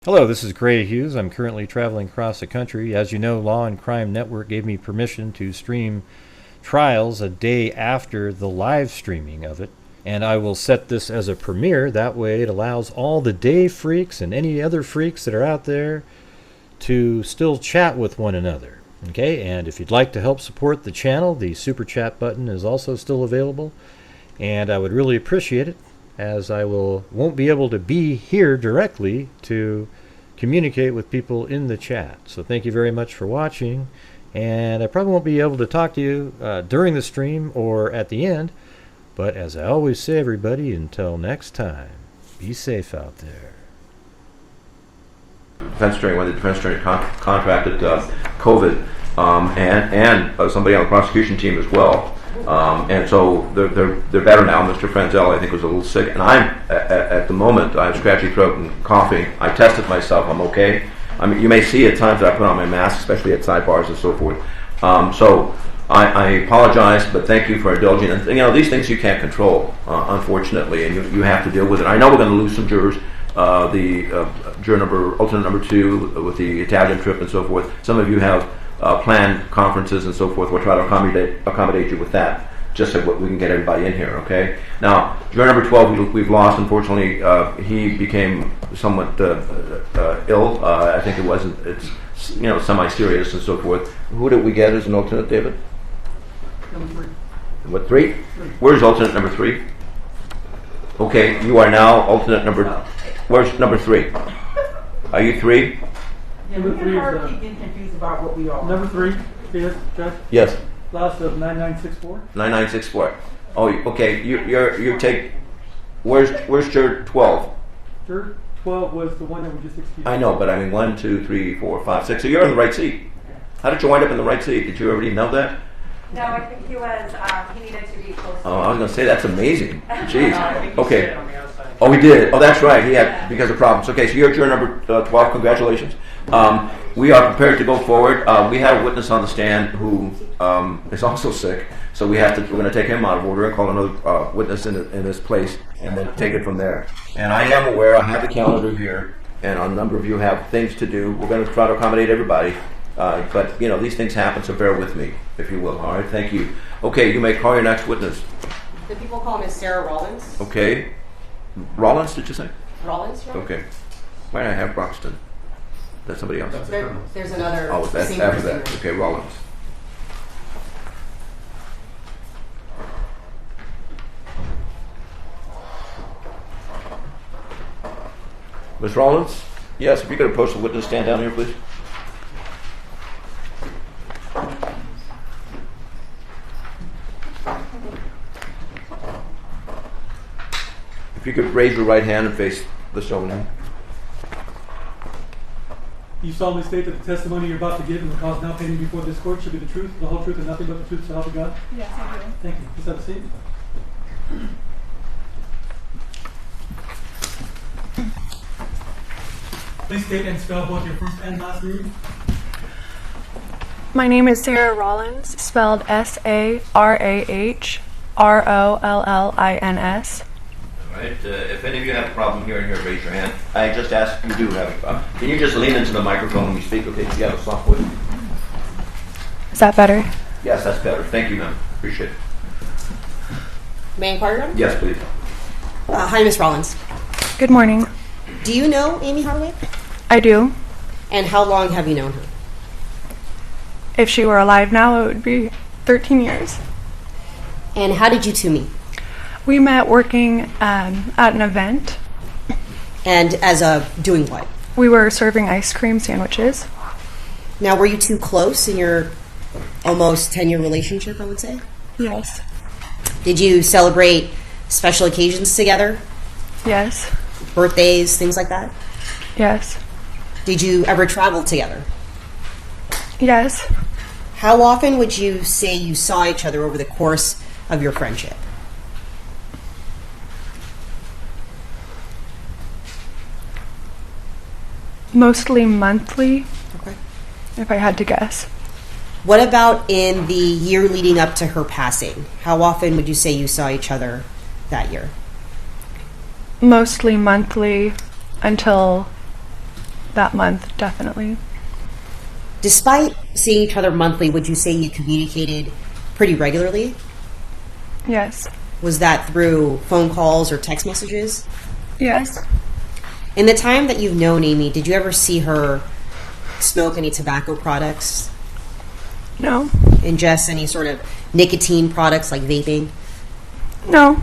Hello, this is Grant Hughes. I'm currently traveling across the country. As you know, Law and Crime Network gave me permission to stream trials a day after the live streaming of it. And I will set this as a premiere. That way it allows all the day freaks and any other freaks that are out there to still chat with one another. Okay, and if you'd like to help support the channel, the super chat button is also still available. And I would really appreciate it, as I won't be able to be here directly to communicate with people in the chat. So thank you very much for watching, and I probably won't be able to talk to you during the stream or at the end, but as I always say, everybody, until next time, be safe out there. Defense attorney, when the defense attorney contracted COVID, and somebody on the prosecution team as well. And so they're better now. Mr. Franzel, I think, was a little sick, and I'm at the moment I have scratchy throat and coughing. I tested myself. I'm okay. I mean, you may see at times that I put on my mask, especially at sidebars and so forth. So I apologize, but thank you for indulging. And you know, these things you can't control, unfortunately, and you have to deal with it. I know we're going to lose some jurors. Alternate number 2 with the Italian trip and so forth. Some of you have planned conferences and so forth. We'll try to accommodate you with that, just so we can get everybody in here, okay? Now, juror number 12 we've lost, unfortunately. He became somewhat ill. I think it's semi-serious and so forth. Who did we get as an alternate, David? Number 3. What, 3? Where's alternate number 3? Okay, you are now alternate number... Where's number 3? Are you 3? Yeah, we can hardly keep getting confused about what we are. Number 3, yes, Judge. Yes. Last of 9964. 9964. Oh, okay. You take. Where's juror 12? Juror 12 was the one that we just excused. I know, but I mean 1, 2, 3, 4, 5, 6. So you're in the right seat. How did you wind up in the right seat? Did you already know that? No, I think he was. He needed to be close. Oh, I was going to say that's amazing. Jeez. Okay. Oh, we did. Oh, that's right. He had because of problems. Okay, so you're juror number 12. Congratulations. We are prepared to go forward. We have a witness on the stand who is also sick, so we're going to take him out of order and call another witness in his place, and then take it from there. And I am aware. I have the calendar here, and a number of you have things to do. We're going to try to accommodate everybody, but you know these things happen, so bear with me, if you will. All right. Thank you. Okay, you may call your next witness. The people call him is Sarah Rollins. Okay. Rollins, did you say? Rollins, right? Okay. Why did I have Broxton? That's somebody else. There's another. Oh, that's after that. Okay, Rollins. Ms. Rollins? Yes, if you could approach the witness stand down here, please. If you could raise your right hand and face the showman. You solemnly state that the testimony you're about to give and the cause now pending before this court should be the truth, the whole truth, and nothing but the truth, so help you God? Yes, I do. Thank you. Please have a seat. Please state and spell both your first and last name. My name is Sarah Rollins, spelled Sarahrollins. All right. If any of you have a problem hearing her, raise your hand. I just asked you do have a problem. Can you just lean into the microphone when you speak? Okay, you have a soft voice. Is that better? Yes, that's better. Thank you, ma'am. Appreciate it. May I inquire your name? Yes, please. Hi, Miss Rollins. Good morning. Do you know Amy Hardaway? I do. And how long have you known her? If she were alive now, it would be 13 years. And how did you two meet? We met working at an event. And as doing what? We were serving ice cream sandwiches. Now, were you two close in your almost 10-year relationship, I would say? Yes. Did you celebrate special occasions together? Yes. Birthdays, things like that? Yes. Did you ever travel together? Yes. How often would you say you saw each other over the course of your friendship? Mostly monthly, Okay. if I had to guess. What about in the year leading up to her passing? How often would you say you saw each other that year? Mostly monthly until that month, definitely. Despite seeing each other monthly, would you say you communicated pretty regularly? Yes. Was that through phone calls or text messages? Yes. In the time that you've known Amy, did you ever see her smoke any tobacco products? No. Ingest any sort of nicotine products like vaping? No.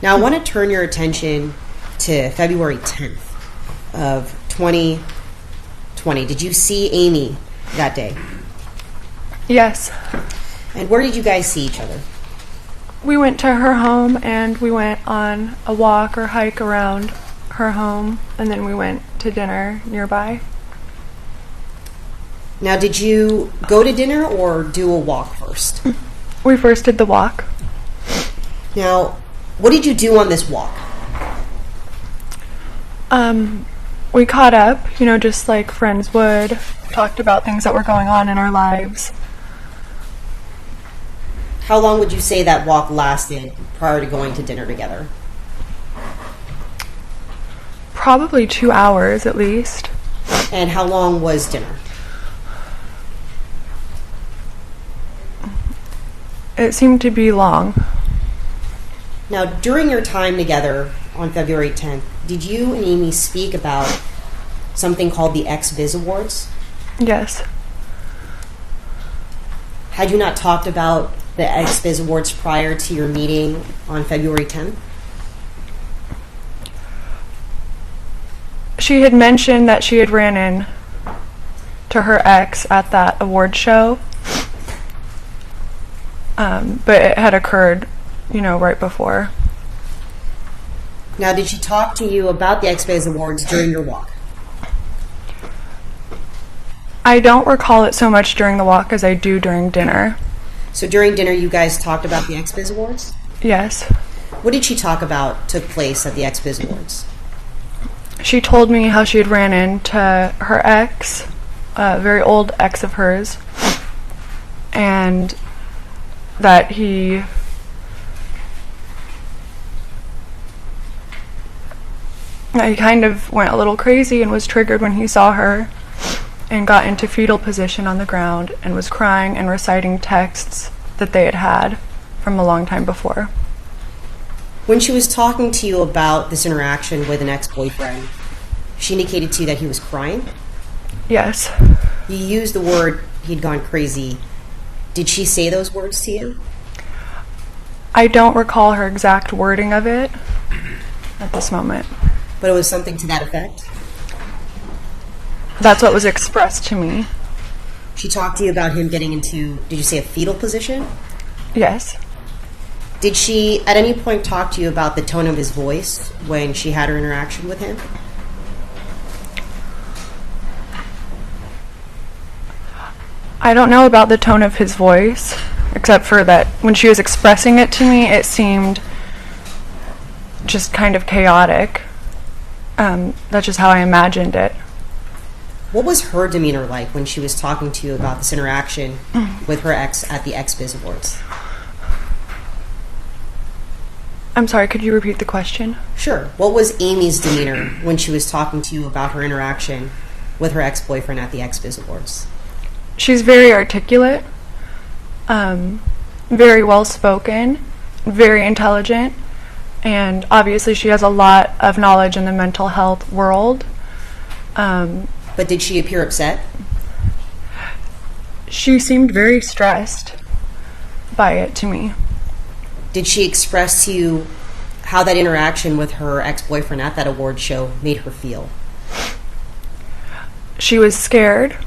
Now I want to turn your attention to February 10th of 2020. Did you see Amy that day? Yes. And where did you guys see each other? We went to her home and we went on a walk or hike around her home, and then we went to dinner nearby. Now, did you go to dinner or do a walk first? We first did the walk. Now, what did you do on this walk? We caught up, just like friends would, talked about things that were going on in our lives. How long would you say that walk lasted prior to going to dinner together? Probably 2 hours at least. And how long was dinner? It seemed to be long. Now, during your time together on February 10th, did you and Amy speak about something called the X-Biz Awards? Yes. Had you not talked about the X-Biz Awards prior to your meeting on February 10th? She had mentioned that she had ran in to her ex at that award show, but it had occurred, right before. Now, did she talk to you about the X-Biz Awards during your walk? I don't recall it so much during the walk as I do during dinner. So during dinner, you guys talked about the X-Biz Awards? Yes. What did she talk about took place at the X-Biz Awards? She told me how she had ran into her ex, a very old ex of hers, and that he kind of went a little crazy and was triggered when he saw her and got into fetal position on the ground and was crying and reciting texts that they had had from a long time before. When she was talking to you about this interaction with an ex-boyfriend, she indicated to you that he was crying? Yes. You used the word he'd gone crazy. Did she say those words to you? I don't recall her exact wording of it at this moment. But it was something to that effect? That's what was expressed to me. She talked to you about him getting into, did you say a fetal position? Yes. Did she at any point talk to you about the tone of his voice when she had her interaction with him? I don't know about the tone of his voice, except for that when she was expressing it to me, it seemed just kind of chaotic. That's just how I imagined it. What was her demeanor like when she was talking to you about this interaction with her ex at the X-Biz Awards? I'm sorry, could you repeat the question? Sure. What was Amy's demeanor when she was talking to you about her interaction with her ex-boyfriend at the X-Biz Awards? She's very articulate, very well-spoken, very intelligent, and obviously she has a lot of knowledge in the mental health world. But did she appear upset? She seemed very stressed by it to me. Did she express to you how that interaction with her ex-boyfriend at that award show made her feel? She was scared.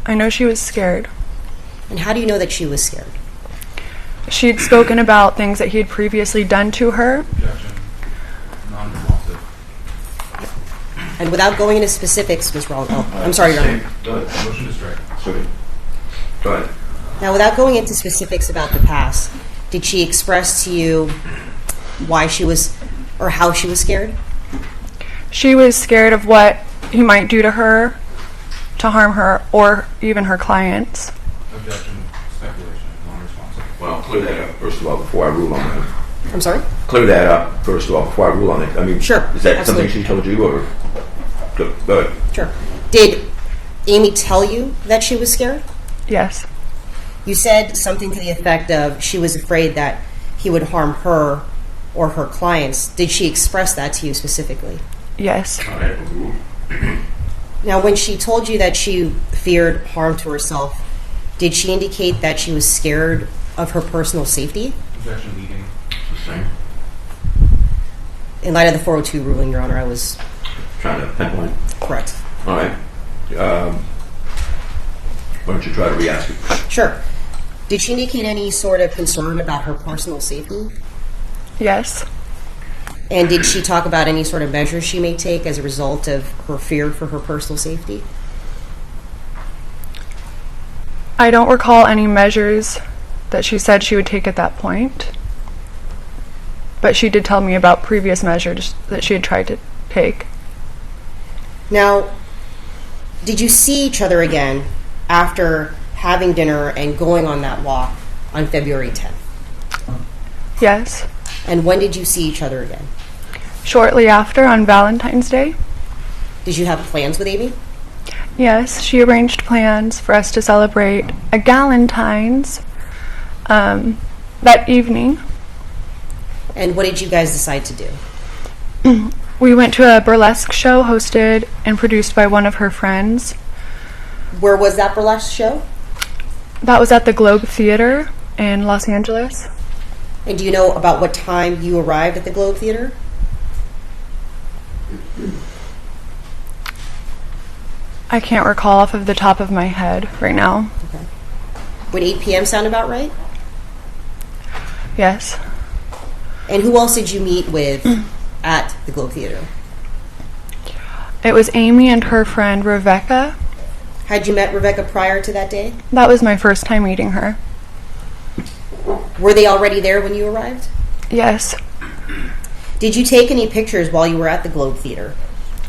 I know she was scared. And how do you know that she was scared? She'd spoken about things that he had previously done to her. Objection. Non-responsive. And without going into specifics, Ms. Rollins, I'm sorry, Your Honor. Motion to strike. Okay. Go ahead. Now, without going into specifics about the past, did she express to you why she was, or how she was scared? She was scared of what he might do to her, to harm her, or even her clients. Objection. Speculation. Non-responsive. Well, clear that up first of all before I rule on that. I'm sorry? Clear that up first of all before I rule on it. I mean, Sure, is that absolutely. something she told you, or Good. Good. Sure. Did Amy tell you that she was scared? Yes. You said something to the effect of she was afraid that he would harm her or her clients. Did she express that to you specifically? Yes. All right. Now, when she told you that she feared harm to herself, did she indicate that she was scared of her personal safety? Objection leading. Same. In light of the 402 ruling, Your Honor, I was Trying to pinpoint. correct. All right. Why don't you try to re-ask it? Sure. Did she indicate any sort of concern about her personal safety? Yes. And did she talk about any sort of measures she may take as a result of her fear for her personal safety? I don't recall any measures that she said she would take at that point. But she did tell me about previous measures that she had tried to take. Now, did you see each other again after having dinner and going on that walk on February 10th? Yes. And when did you see each other again? Shortly after, on Valentine's Day. Did you have plans with Amy? Yes, she arranged plans for us to celebrate a Galentine's that evening. And what did you guys decide to do? We went to a burlesque show hosted and produced by one of her friends. Where was that burlesque show? That was at the Globe Theater in Los Angeles. And do you know about what time you arrived at the Globe Theater? I can't recall off of the top of my head right now. Okay. Would 8 p.m. sound about right? Yes. And who else did you meet with at the Globe Theater? It was Amy and her friend Rebecca. Had you met Rebecca prior to that day? That was my first time meeting her. Were they already there when you arrived? Yes, Did you take any pictures while you were at the Globe Theater?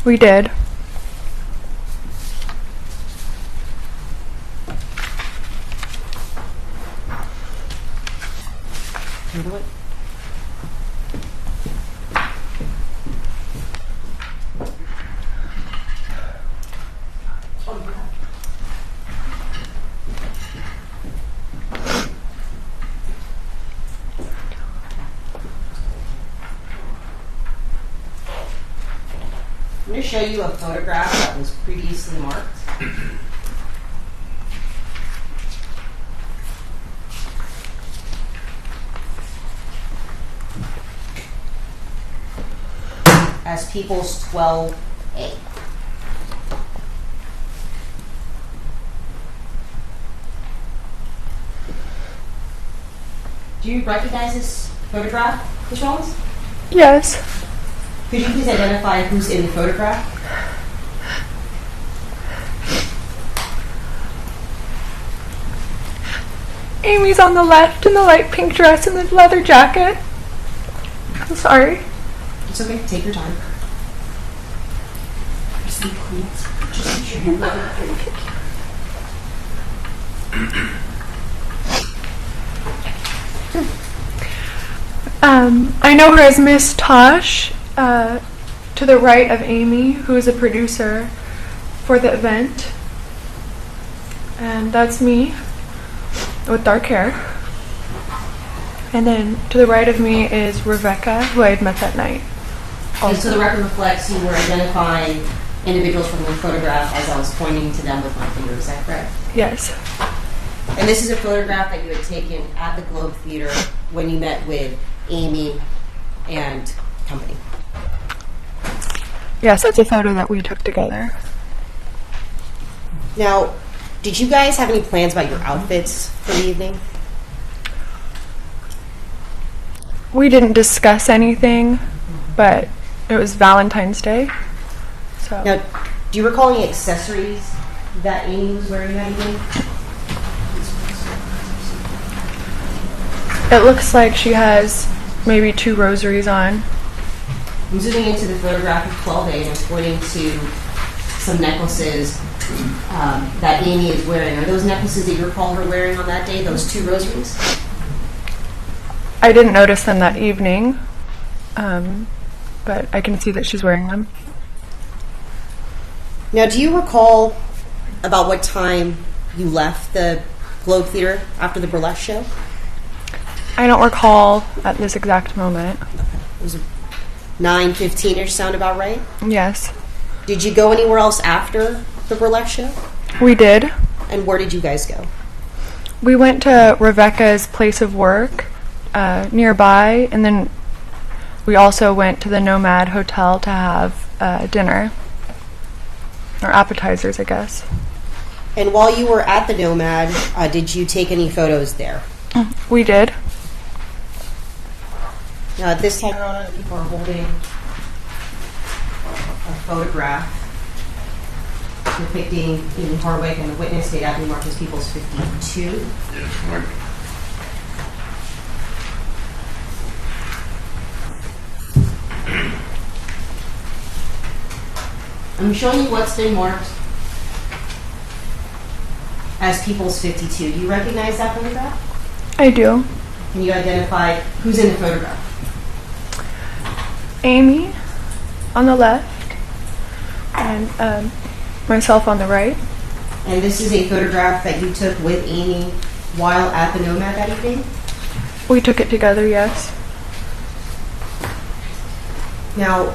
we did. Handle it. I'm going to show you a photograph that was previously marked. As People's 12A. Do you recognize this photograph, Ms. Rollins? Yes. Could you please identify who's in the photograph? Amy's on the left in the light pink dress and the leather jacket. I'm sorry. It's okay, take your time. I know her as Miss Tosh, to the right of Amy, who is a producer for the event. And that's me, with dark hair. And then to the right of me is Rebecca, who I had met that night. And so the record reflects you were identifying individuals from the photograph as I was pointing to them with my finger, is that correct? Yes. And this is a photograph that you had taken at the Globe Theater when you met with Amy and company. Yes, that's a photo that we took together. Now, did you guys have any plans about your outfits for the evening? We didn't discuss anything, but it was Valentine's Day. So Now, do you recall any accessories that Amy was wearing that evening? it looks like she has maybe 2 rosaries on. I'm zooming into the photograph of 12A and I'm pointing to some necklaces that Amy is wearing. Are those necklaces that you recall her wearing on that day, those 2 rosaries? I didn't notice them that evening, but I can see that she's wearing them. Now, do you recall about what time you left the Globe Theater after the burlesque show? I don't recall at this exact moment. It was 9:15-ish, sound about right? Yes. Did you go anywhere else after the burlesque show? We did. And where did you guys go? We went to Rebecca's place of work nearby, and then we also went to the Nomad Hotel to have dinner. Or appetizers, I guess. And while you were at the Nomad, did you take any photos there? We did. Now, at this time, Your Honor, the people are holding a photograph depicting Amy Hardwick and the witness, date Anthony Marcus Peoples 52. Yes, right. I'm showing you what's been marked as Peoples 52. Do you recognize that photograph? I do. Can you identify who's in the photograph? Amy on the left, and myself on the right. And this is a photograph that you took with Amy while at the Nomad that evening? We took it together, yes. Now,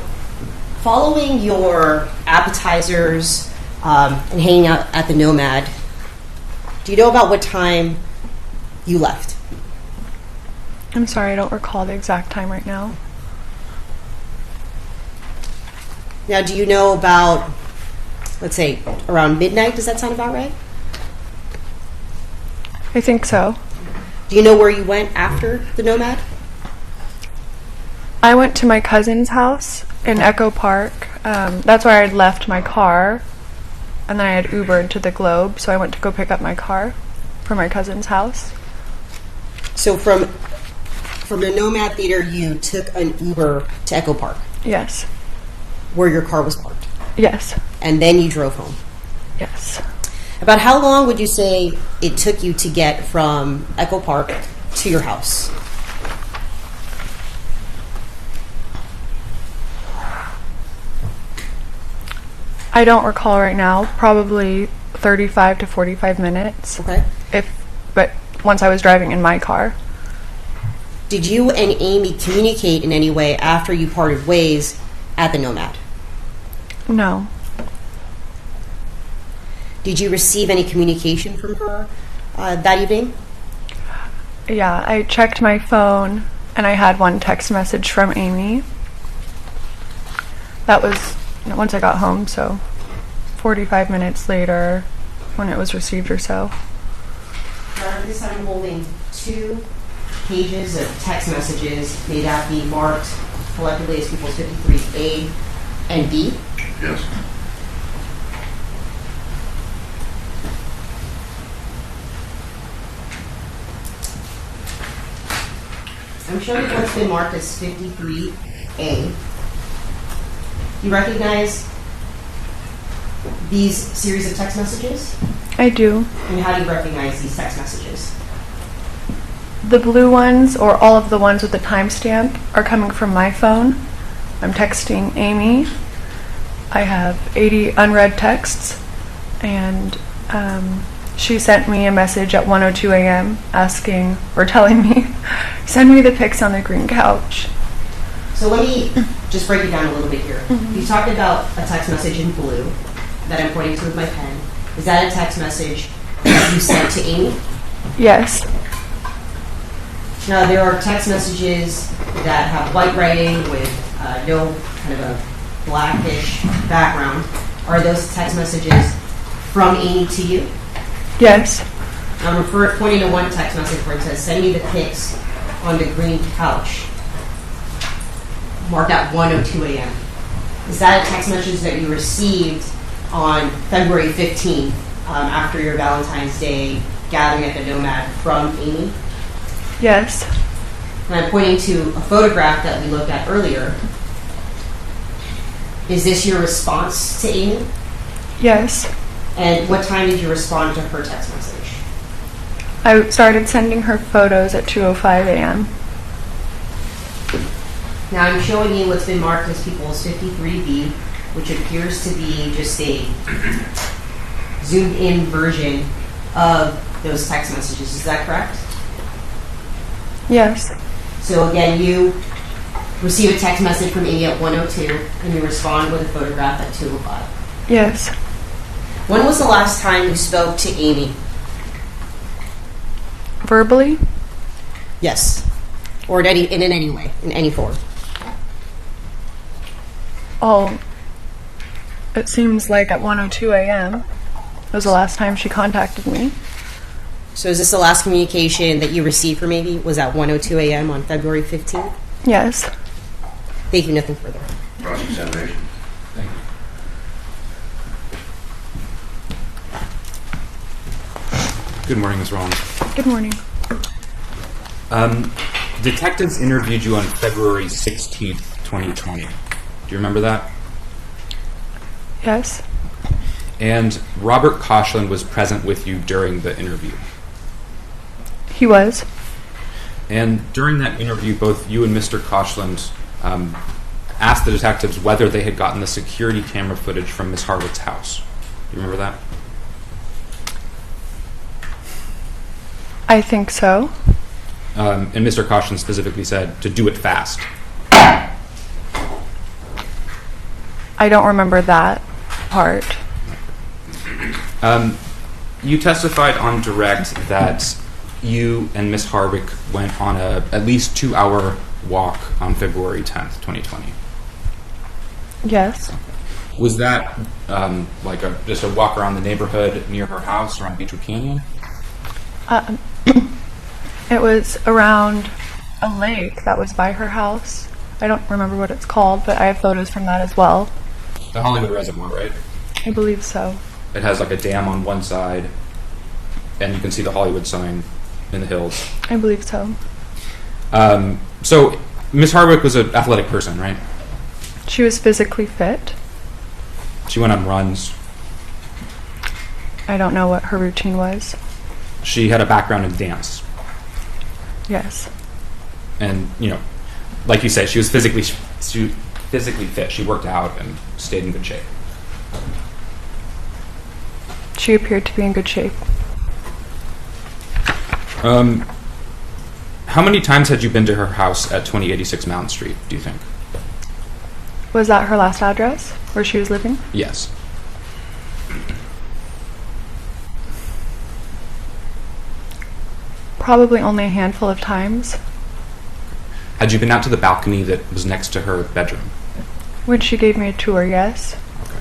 following your appetizers and hanging out at the Nomad, do you know about what time you left? I'm sorry, I don't recall the exact time right now. Now, do you know about, let's say, around midnight? Does that sound about right? I think so. Do you know where you went after the Nomad? I went to my cousin's house in Echo Park. That's where I had left my car, and then I had Ubered to the Globe, so I went to go pick up my car from my cousin's house. So from the Nomad Theater, you took an Uber to Echo Park, Yes. where your car was parked, Yes. and then you drove home. Yes. About how long would you say it took you to get from Echo Park to your house? I don't recall right now. Probably 35 to 45 minutes. Okay. But once I was driving in my car. Did you and Amy communicate in any way after you parted ways at the Nomad? No. Did you receive any communication from her that evening? Yeah, I checked my phone and I had one text message from Amy. That was once I got home, so 45 minutes later when it was received or so. This time I'm holding 2 pages of text messages made out be marked collectively as People's 53A and B. Yes. I'm showing you what's been marked as 53A. You recognize these series of text messages? I do. And how do you recognize these text messages? The blue ones, or all of the ones with the timestamp, are coming from my phone. I'm texting Amy. I have 80 unread texts, and she sent me a message at 1:02 a.m. asking, or telling me, send me the pics on the green couch. So let me just break it down a little bit here. You talked about a text message in blue that I'm pointing to with my pen. Is that a text message that you sent to Amy? Yes. Now, there are text messages that have white writing with no kind of a blackish background. Are those text messages from Amy to you? Yes. I'm pointing to one text message where it says, send me the pics on the green couch, marked at 1:02 a.m. Is that a text message that you received on February 15th after your Valentine's Day gathering at the Nomad from Amy? Yes. And I'm pointing to a photograph that we looked at earlier. Is this your response to Amy? Yes. And what time did you respond to her text message? I started sending her photos at 2:05 a.m. Now I'm showing you what's been marked as People's 53B which appears to be just a zoomed in version of those text messages. Is that correct? Yes. So again, you receive a text message from Amy at 1:02, and you respond with a photograph at 2:05. Yes. When was the last time you spoke to Amy? Verbally? Yes. Or in any way, in any form. Oh, it seems like at 1:02 a.m. was the last time she contacted me. So is this the last communication that you received from Amy? Was at 1:02 a.m. on February 15th? Yes. Thank you. Nothing further. Cross-examination. Thank you. Good morning, Ms. Rollins. Good morning. Detectives interviewed you on February 16th, 2020. Do you remember that? Yes. And Robert Koshland was present with you during the interview. He was. And during that interview, both you and Mr. Koshland asked the detectives whether they had gotten the security camera footage from Ms. Harwick's house. Do you remember that? I think so. And Mr. Koshland specifically said to do it fast. I don't remember that part. You testified on direct that you and Ms. Harwick went on a at least 2-hour walk on February 10th, 2020. Yes. Was that like just a walk around the neighborhood near her house around Beechwood Canyon? It was around a lake that was by her house. I don't remember what it's called, but I have photos from that as well. The Hollywood Reservoir, right? I believe so. It has like a dam on one side, and you can see the Hollywood sign in the hills. I believe so. So Ms. Harwick was an athletic person, right? She was physically fit. She went on runs. I don't know what her routine was. She had a background in dance. Yes. And, you know, like you said, she was physically fit. She worked out and stayed in good shape. She appeared to be in good shape. How many times had you been to her house at 2086 Mountain Street, do you think? Was that her last address where she was living? Yes. Probably only a handful of times. Had you been out to the balcony that was next to her bedroom? When she gave me a tour, yes. Okay.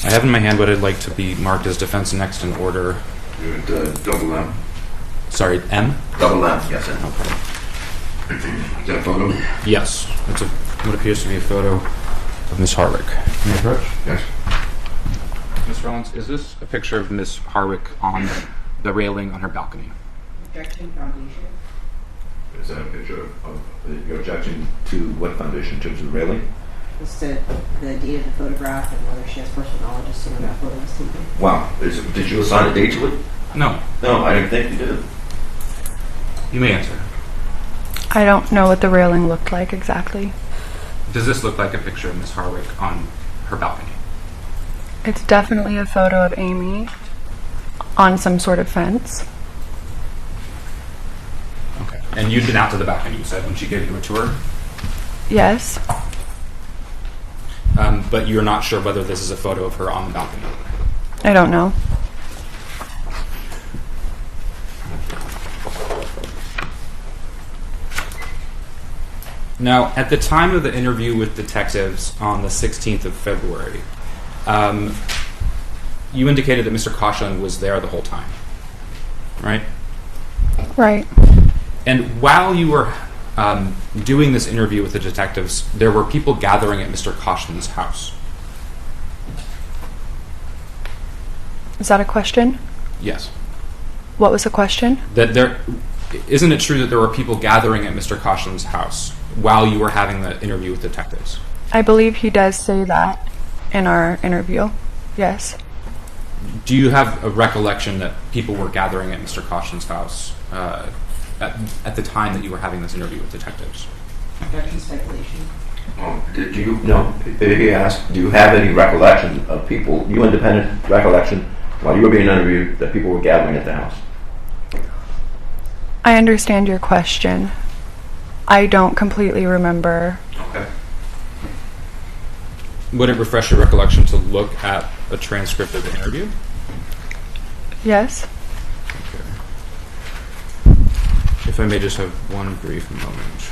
I have in my hand what I'd like to be marked as defense next in order. You're at double M. Sorry, M? Double M, yes, sir. Okay. Is that a photo? Yes. It's what appears to be a photo of Miss Harwick. Can you approach? Yes. Ms. Rollins, is this a picture of Miss Harwick on the railing on her balcony? Objection, foundation. Is that a picture of your objection to what foundation in terms of the railing? It's the date of the photograph and whether she has personal knowledge as to when that photo was taken. Wow. Did you assign a date to it? No. No, I didn't think you did. You may answer. I don't know what the railing looked like exactly. Does this look like a picture of Miss Harwick on her balcony? It's definitely a photo of Amy on some sort of fence. Okay. And you'd been out to the balcony, you said, when she gave you a tour? Yes. But you're not sure whether this is a photo of her on the balcony? I don't know. Now, at the time of the interview with detectives on the 16th of February, you indicated that Mr. Koshland was there the whole time, right? Right. And while you were doing this interview with the detectives, there were people gathering at Mr. Koshland's house. Is that a question? Yes. What was the question? Isn't it true that there were people gathering at Mr. Koshland's house while you were having the interview with detectives? I believe he does say that in our interview. Yes. Do you have a recollection that people were gathering at Mr. Koshland's house at the time that you were having this interview with detectives? Objection, speculation. Do you know? He asked, do you have any recollection of people, you independent recollection, while you were being interviewed, that people were gathering at the house? I understand your question. I don't completely remember. Okay. Would it refresh your recollection to look at a transcript of the interview? Yes? If I may just have one brief moment.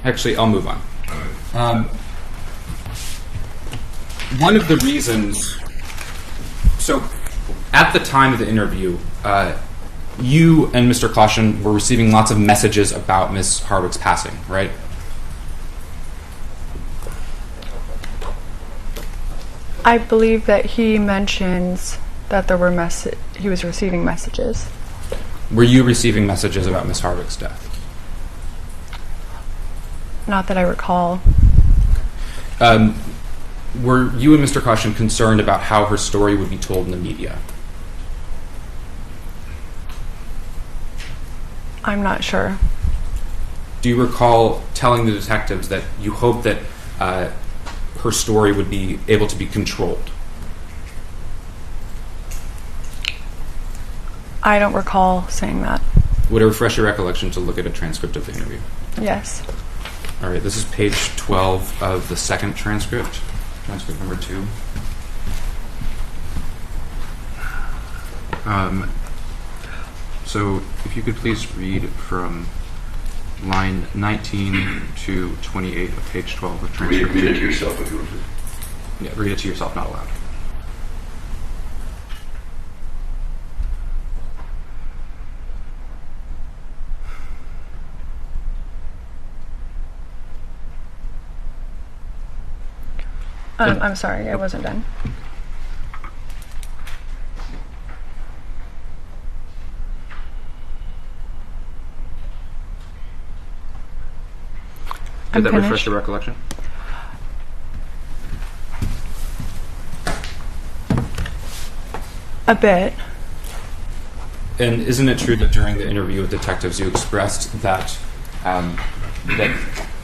Actually, I'll move on. One of the reasons, so at the time of the interview, you and Mr. Caution were receiving lots of messages about Miss Hardwick's passing, right? I believe that he mentions that there were he was receiving messages. Were you receiving messages about Miss Hardwick's death? Not that I recall. Were you and Mr. Caution concerned about how her story would be told in the media? I'm not sure. Do you recall telling the detectives that you hoped that her story would be able to be controlled? I don't recall saying that. Would it refresh your recollection to look at a transcript of the interview? Yes. All right, this is page 12 of the second transcript, transcript number 2. So if you could please read from line 19 to 28 of page 12 of transcript. Read it to yourself if you would. Yeah, read it to yourself, not aloud. I'm sorry, I wasn't done. Did that refresh finished. your recollection? A bit. And isn't it true that during the interview with detectives you expressed that that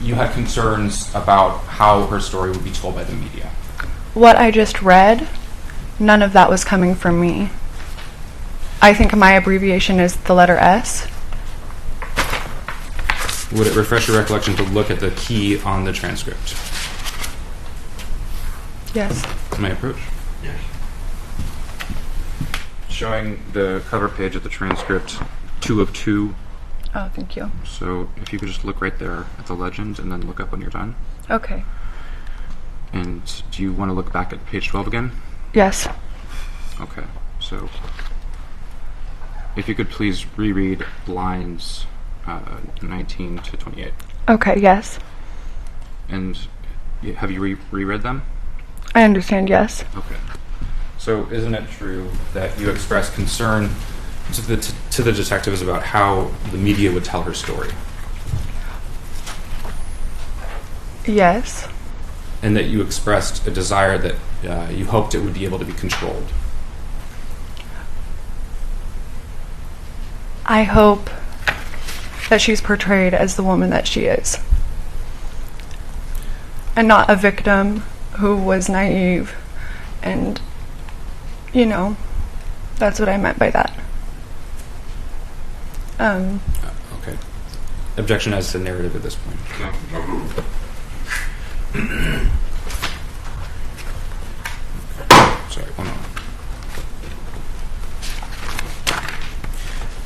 you had concerns about how her story would be told by the media? What I just read, none of that was coming from me. I think my abbreviation is the letter S. Would it refresh your recollection to look at the key on the transcript? Yes. May I approach? Yes. Showing the cover page of the transcript, 2 of 2. Oh, thank you. So if you could just look right there at the legend and then look up when you're done. Okay. And do you want to look back at page 12 again? Yes. Okay. So if you could please reread lines 19 to 28. Okay, yes. And have you reread them? I understand, yes. Okay. So isn't it true that you expressed concern to the detectives about how the media would tell her story? Yes. And that you expressed a desire that you hoped it would be able to be controlled? I hope that she's portrayed as the woman that she is. And not a victim who was naive. And, you know, that's what I meant by that. Okay. Objection as to narrative at this point. Sorry, one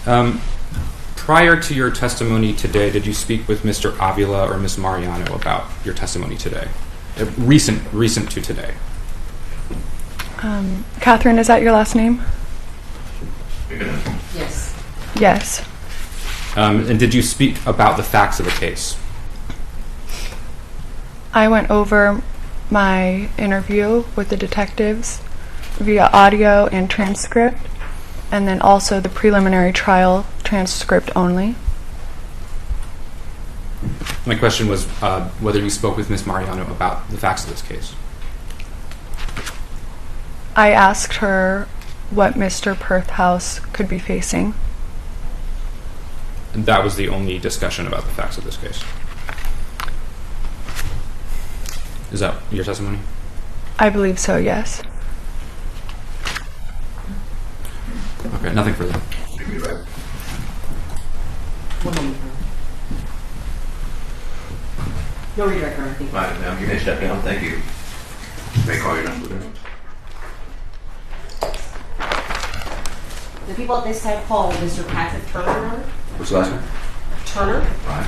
moment. Prior to your testimony today, did you speak with Mr. Avila or Ms. Mariano about your testimony today? recent to today. Catherine, is that your last name? Yes. Yes. And did you speak about the facts of the case? I went over my interview with the detectives via audio and transcript, and then also the preliminary trial transcript only. My question was whether you spoke with Ms. Mariano about the facts of this case. I asked her what Mr. Perthhouse could be facing. And that was the only discussion about the facts of this case. Is that your testimony? I believe so, yes. Okay, nothing further. One moment. No redirect or anything. Right, ma'am, you may step down. Thank you. May call your number there. The people at this side call Mr. Patrick Turner. What's the last name? Turner. Right.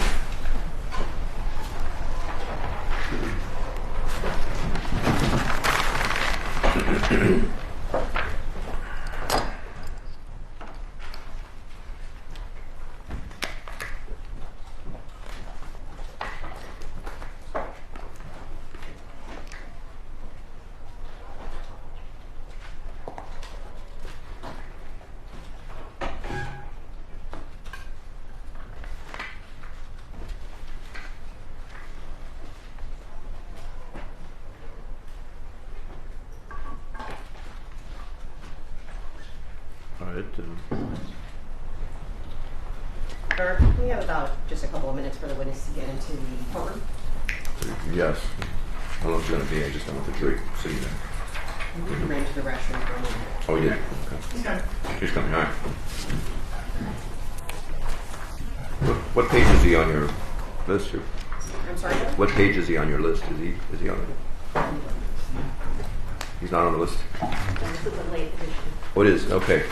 All right. We have about just a couple of minutes for the witness to get into the courtroom. Yes. How long is it going to be? I just don't want the jury to see that. We ran to the restroom for a moment. Oh, we did? Okay. She's coming. All right. What page is he on your list here? I'm sorry? What page is he on your list? Is he on it? He's not on the list? This is a late edition. Oh, it is? Okay.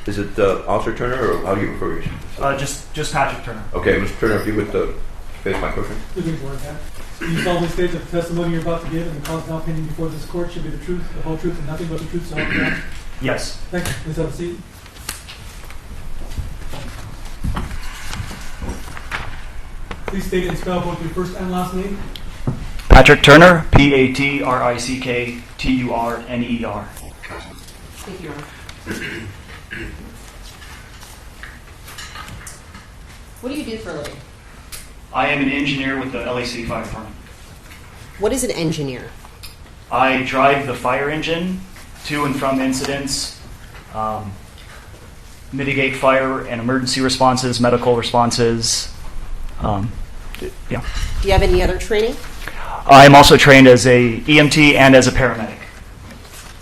Is it Officer Turner, or how do you refer to yourself? Just Patrick Turner. Okay, Mr. Turner, if you would face my question. Good things weren't that. You solemnly state that the testimony you're about to give and the cause now pending before this court should be the truth, the whole truth, and nothing but the truth, so help you God? Yes. Thank you. Please have a seat. Please state and spell both your first and last name. Patrick Turner, Patrickturner. Thank you, Your Honor. What do you do for a living? I am an engineer with the LAC Fire Department. What is an engineer? I drive the fire engine to and from incidents, mitigate fire and emergency responses, medical responses. Yeah. Do you have any other training? I am also trained as a EMT and as a paramedic.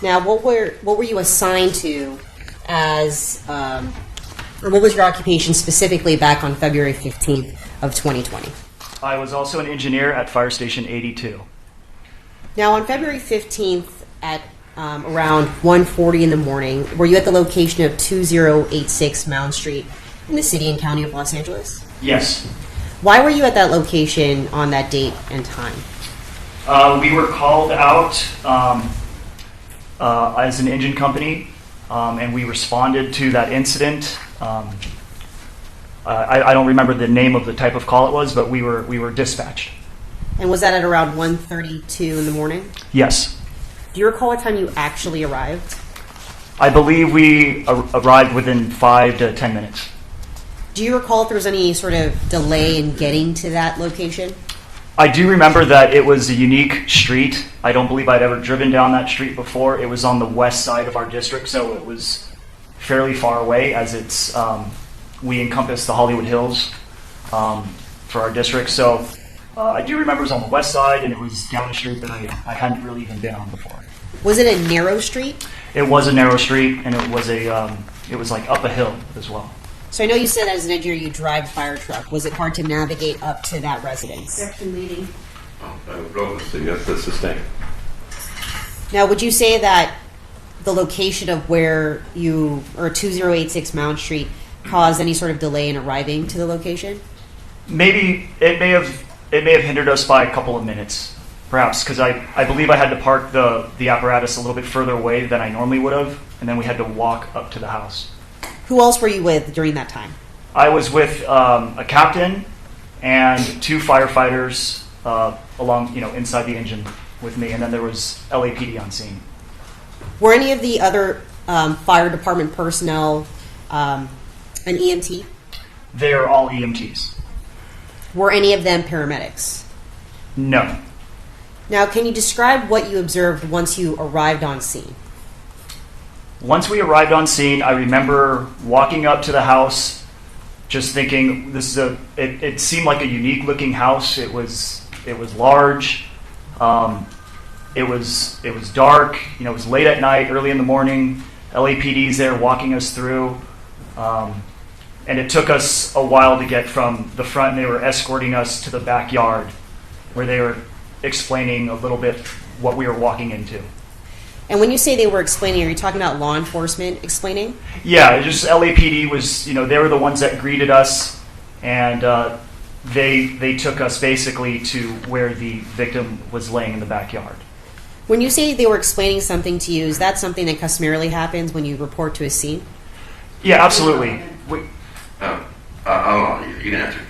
Now, what were you assigned to as, or what was your occupation specifically back on February 15th of 2020? I was also an engineer at Fire Station 82. Now, on February 15th at around 1:40 in the morning, were you at the location of 2086 Mound Street in the city and county of Los Angeles? Yes. Why were you at that location on that date and time? We were called out as an engine company, and we responded to that incident. I don't remember the name of the type of call it was, but we were dispatched. And was that at around 1:32 in the morning? Yes. Do you recall what time you actually arrived? I believe we arrived within 5 to 10 minutes. Do you recall if there was any sort of delay in getting to that location? I do remember that it was a unique street. I don't believe I'd ever driven down that street before. It was on the west side of our district, so it was fairly far away, as it's we encompass the Hollywood Hills for our district. So I do remember it was on the west side, and it was down a street that I hadn't really even been on before. Was it a narrow street? It was a narrow street, and it was like up a hill as well. So I know you said as an engineer you drive a fire truck. Was it hard to navigate up to that residence? Section leading. That's sustained. Now, would you say that the location of where you, or 2086 Mound Street, caused any sort of delay in arriving to the location? Maybe it may have hindered us by a couple of minutes. perhaps, because I believe I had to park the apparatus a little bit further away than I normally would have, and then we had to walk up to the house. Who else were you with during that time? I was with a captain and 2 firefighters along, inside the engine with me, and then there was LAPD on scene. Were any of the other fire department personnel an EMT? They are all EMTs. Were any of them paramedics? No. Now, can you describe what you observed once you arrived on scene? Once we arrived on scene, I remember walking up to the house, just thinking it seemed like a unique looking house. It was large. It was dark. It was late at night, early in the morning. LAPD's there walking us through. And it took us a while to get from the front, and they were escorting us to the backyard where they were explaining a little bit what we were walking into. And when you say they were explaining, are you talking about law enforcement explaining? Yeah, just LAPD was, they were the ones that greeted us, and they took us basically to where the victim was laying in the backyard. When you say they were explaining something to you, is that something that customarily happens when you report to a scene? Yeah, absolutely. You can answer.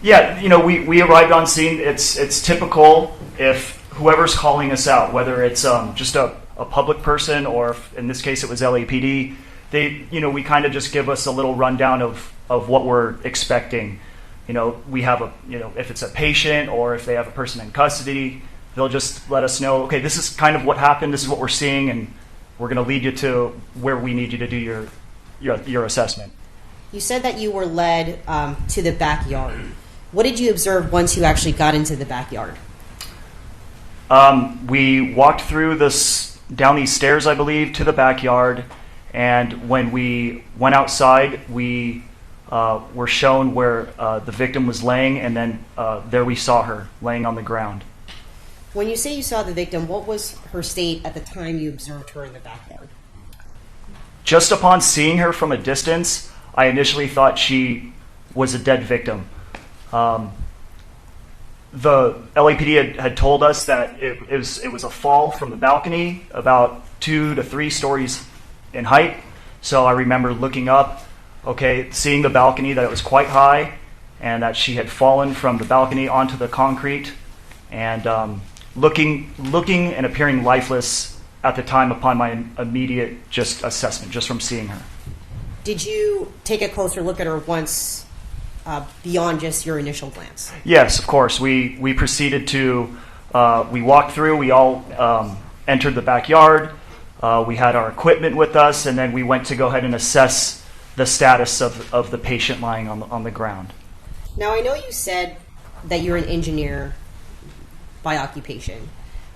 Yeah, we arrived on scene. It's typical if whoever's calling us out, whether it's just a public person or if, in this case it was LAPD, we kind of just give us a little rundown of what we're expecting. We have if it's a patient or if they have a person in custody, they'll just let us know, okay, this is kind of what happened, this is what we're seeing, and we're going to lead you to where we need you to do your assessment. You said that you were led to the backyard. What did you observe once you actually got into the backyard? We walked through down these stairs, I believe, to the backyard, and when we went outside, we were shown where the victim was laying, and then there we saw her laying on the ground. When you say you saw the victim, what was her state at the time you observed her in the backyard? Just upon seeing her from a distance, I initially thought she was a dead victim. The LAPD had told us that it was a fall from the balcony, about 2 to 3 stories in height. So I remember looking up, seeing the balcony, that it was quite high, and that she had fallen from the balcony onto the concrete, and looking and appearing lifeless at the time upon my immediate assessment, just from seeing her. Did you take a closer look at her once beyond just your initial glance? Yes, of course. We proceeded to, we walked through, we all entered the backyard, we had our equipment with us, and then we went to go ahead and assess the status of the patient lying on the ground. Now, I know you said that you're an engineer by occupation.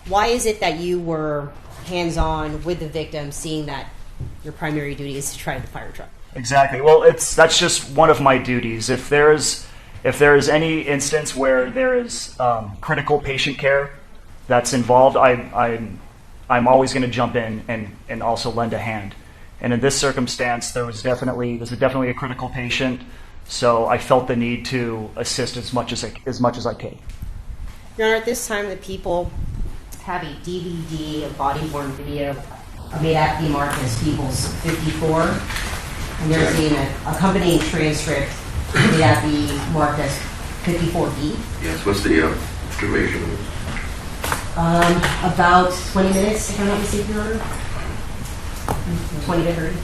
Why is it that you were hands-on with the victim, seeing that your primary duty is to try the fire truck? Exactly. Well, that's just one of my duties. If there is any instance where there is critical patient care that's involved, I'm always going to jump in and also lend a hand. And in this circumstance, there's definitely a critical patient, so I felt the need to assist as much as I could. Your Honor, at this time, the people have a DVD, a body-worn video made at the Marcus Peoples 54. And there's an accompanying transcript made at the Marcus 54B. Yes, what's the duration of it? About 20 minutes, if I'm not mistaken, Your Honor. 20 to 30.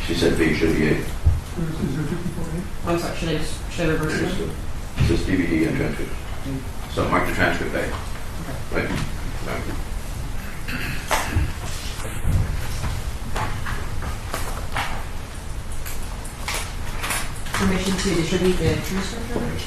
She said page 38. I'm sorry, should I reverse it? It says DVD and transcript. So mark the transcript back. Right? Permission to distribute the transcript, Your Honor?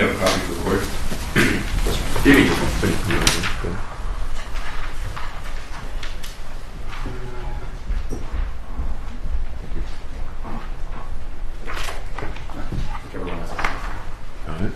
You have a copy for the court? Jimmy, all right.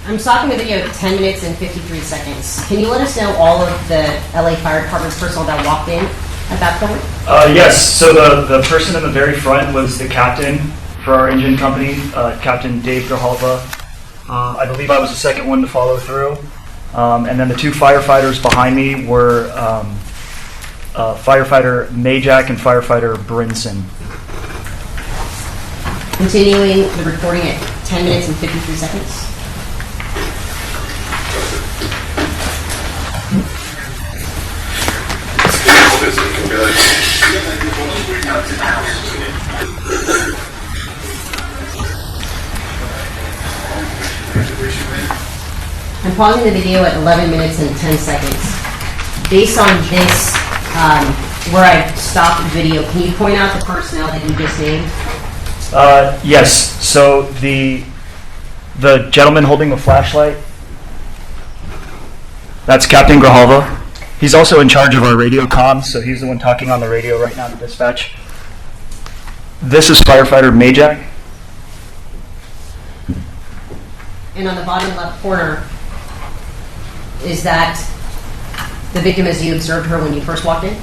I'm stopping the video at 10 minutes and 53 seconds. Can you let us know all of the LA Fire Department's personnel that walked in at that point? Yes, so the person in the very front was the captain for our engine company, Captain Dave Grijalva. I believe I was the second one to follow through. And then the two firefighters behind me were firefighter Majak and firefighter Brinson. Continuing the recording at 10 minutes and 53 seconds. I'm pausing the video at 11 minutes and 10 seconds. Based on this, where I stopped the video, can you point out the personnel that you just named? Yes, so the gentleman holding the flashlight, that's Captain Grijalva. He's also in charge of our radio comms, so he's the one talking on the radio right now to dispatch. This is firefighter Majak. And on the bottom left corner, is that the victim as you observed her when you first walked in?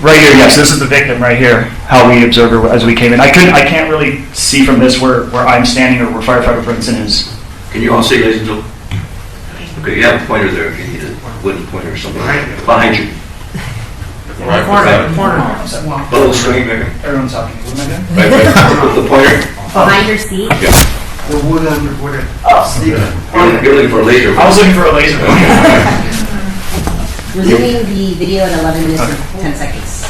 Right here, yes, this is the victim right here, how we observed her as we came in. I can't really see from this where I'm standing or where firefighter Brinson is. Can you all see, ladies and gentlemen? Okay, you have a pointer there if you need a wooden pointer or something. Behind you. Corner. A little screen there. Everyone's talking. What am I doing? Right. With the pointer. Behind your seat? Yeah. Oh, You're looking for a laser. I was looking for a laser. Resuming the video at 11 minutes and 10 seconds.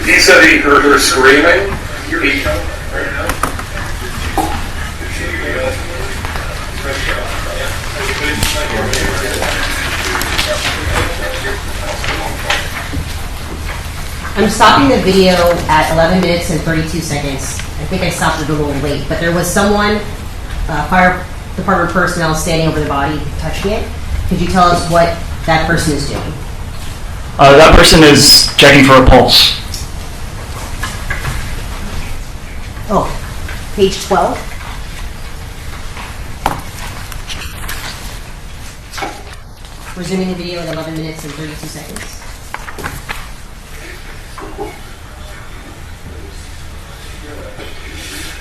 He said he heard her screaming. I'm stopping the video at 11 minutes and 32 seconds. I think I stopped it a little late, but there was someone, department personnel standing over the body, touching it. Could you tell us what that person is doing? That person is checking for a pulse. Oh, page 12. Resuming the video at 11 minutes and 32 seconds.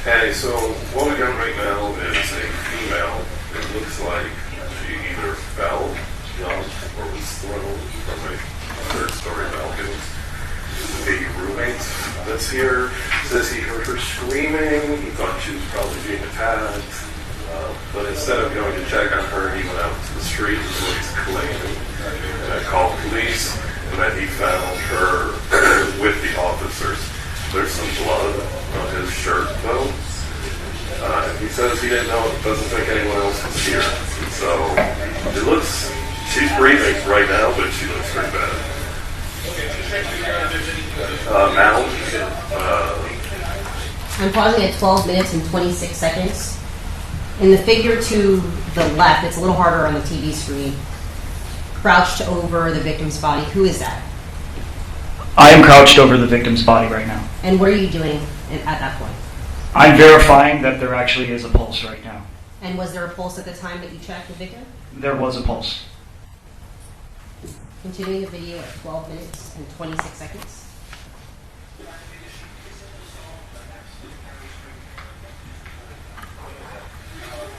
Hey, so what we got right now is a female. It looks like she either fell, jumped, or was thrown from a third-story balcony. The roommate that's here says he heard her screaming. He thought she was probably being attacked. But instead of going to check on her, he went out to the street, is what he's claiming. And I called police, and then he found her with the officers. There's some blood on his shirt, though. He says he didn't know, doesn't think anyone else was here. So it looks, she's breathing right now, but she looks pretty bad. Mound. I'm pausing at 12 minutes and 26 seconds. In the figure to the left, it's a little harder on the TV screen, crouched over the victim's body. Who is that? I am crouched over the victim's body right now. And what are you doing at that point? I'm verifying that there actually is a pulse right now. And was there a pulse at the time that you checked the victim? There was a pulse. Continuing the video at 12 minutes and 26 seconds.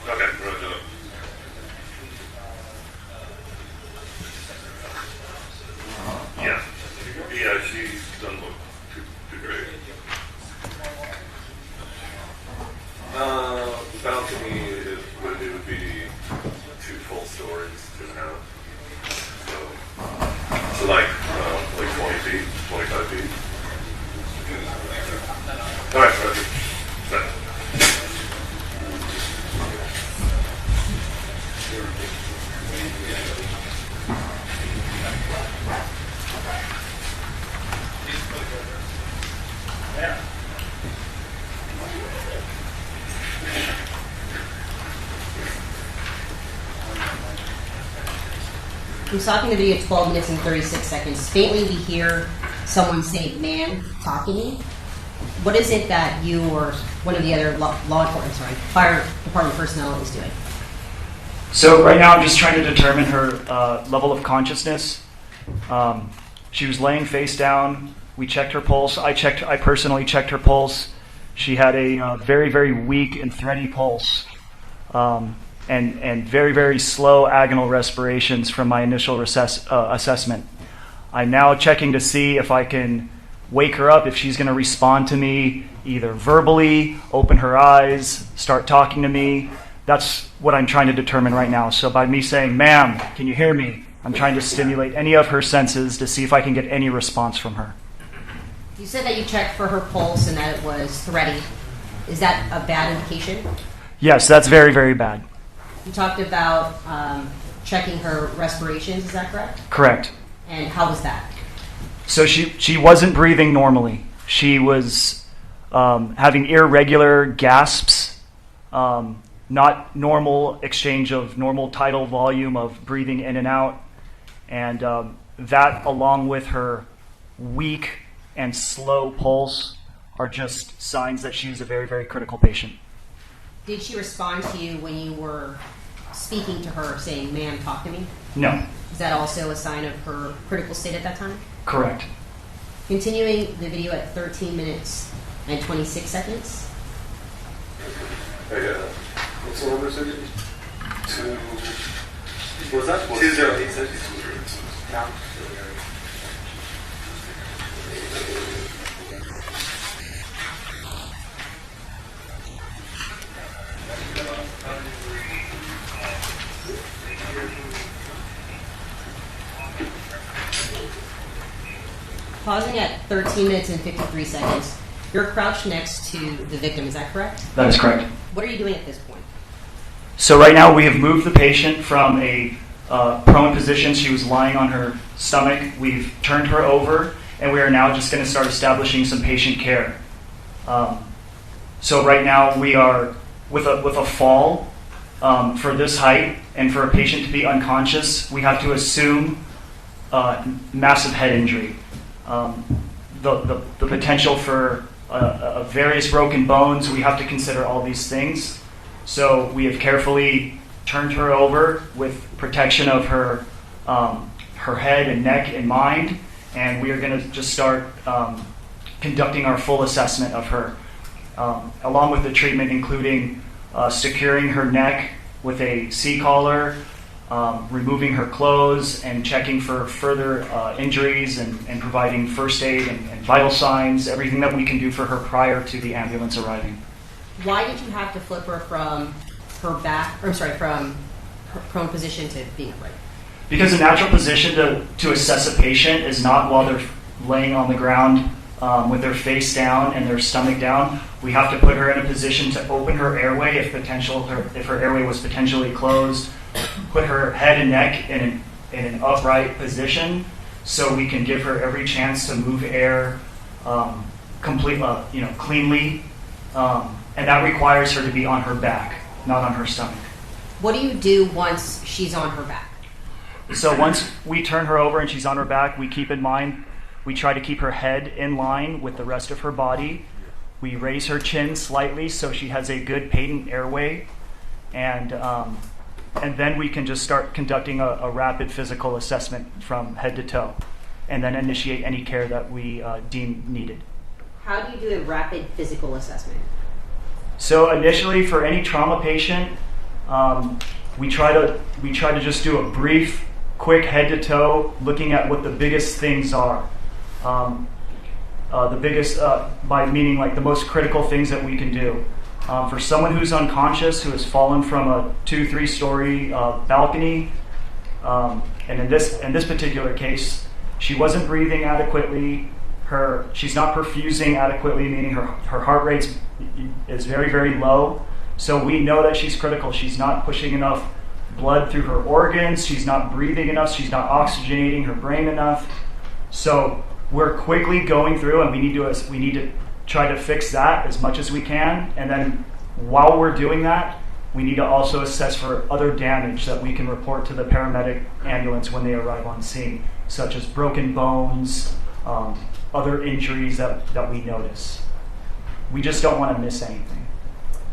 Okay, we're gonna do it. Yeah. Yeah, she doesn't look too great. The balcony it would be 2 full stories, 2.5. So like 20 feet, 25 feet. All right, Roger. Set. I'm stopping the video at 12 minutes and 36 seconds. Faintly we hear someone say, "Man, talking to me." What is it that you or one of the other fire department personnel is doing? So right now I'm just trying to determine her level of consciousness. She was laying face down. We checked her pulse. I personally checked her pulse. She had a very, very weak and thready pulse. And very, very slow agonal respirations from my initial assessment. I'm now checking to see if I can wake her up, if she's going to respond to me either verbally, open her eyes, start talking to me. That's what I'm trying to determine right now. So by me saying, "Ma'am, can you hear me?" I'm trying to stimulate any of her senses to see if I can get any response from her. You said that you checked for her pulse and that it was thready. Is that a bad indication? Yes, that's very, very bad. You talked about checking her respirations, is that correct? Correct. And how was that? So she wasn't breathing normally. She was having irregular gasps, not normal exchange of normal tidal volume of breathing in and out. And that, along with her weak and slow pulse, are just signs that she's a very, very critical patient. Did she respond to you when you were speaking to her, saying, "Ma'am, talk to me"? No. Is that also a sign of her critical state at that time? Correct. Continuing the video at 13 minutes and 26 seconds. Hey, what's the number of cities? What was that? 2086. No. Pausing at 13 minutes and 53 seconds. You're crouched next to the victim, is that correct? That is correct. What are you doing at this point? So right now we have moved the patient from a prone position. She was lying on her stomach. We've turned her over, and we are now just going to start establishing some patient care. So right now we are with a fall. for this height and for a patient to be unconscious, we have to assume massive head injury. The potential for various broken bones, we have to consider all these things. So we have carefully turned her over with protection of her head and neck in mind, and we are going to just start conducting our full assessment of her, along with the treatment including securing her neck with a C-collar, removing her clothes, and checking for further injuries and providing first aid and vital signs, everything that we can do for her prior to the ambulance arriving. Why did you have to flip her from her back, or sorry, from her prone position to being upright? Because the natural position to assess a patient is not while they're laying on the ground with their face down and their stomach down. We have to put her in a position to open her airway if her airway was potentially closed, put her head and neck in an upright position so we can give her every chance to move air cleanly, and that requires her to be on her back, not on her stomach. What do you do once she's on her back? So once we turn her over and she's on her back, we keep in mind, we try to keep her head in line with the rest of her body. We raise her chin slightly so she has a good patent airway, and then we can just start conducting a rapid physical assessment from head to toe, and then initiate any care that we deem needed. How do you do a rapid physical assessment? So initially, for any trauma patient, we try to just do a brief, quick head to toe, looking at what the biggest things are. The biggest, by meaning like the most critical things that we can do. For someone who's unconscious, who has fallen from a 2-3 story balcony, and in this particular case, she wasn't breathing adequately. She's not perfusing adequately, meaning her heart rate is very, very low. So we know that she's critical. She's not pushing enough blood through her organs. She's not breathing enough. She's not oxygenating her brain enough. So we're quickly going through, and we need to try to fix that as much as we can. And then while we're doing that, we need to also assess for other damage that we can report to the paramedic ambulance when they arrive on scene, such as broken bones, other injuries that we notice. We just don't want to miss anything.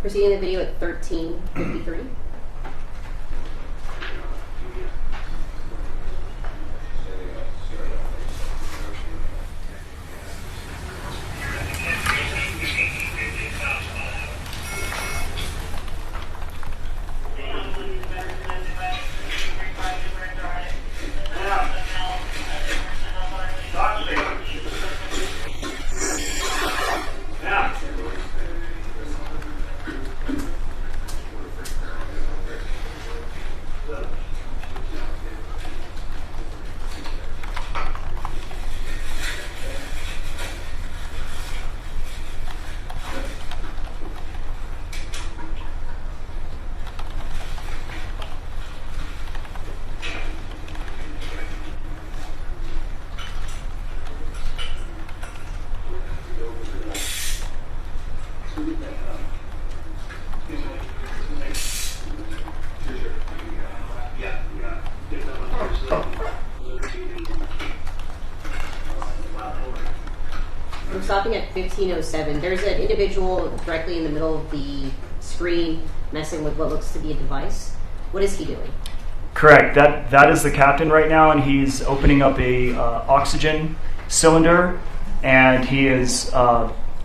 Proceeding the video at 13:53. I'm stopping at 15:07. There's an individual directly in the middle of the screen messing with what looks to be a device. What is he doing? Correct. That is the captain right now, and he's opening up a oxygen cylinder, and he is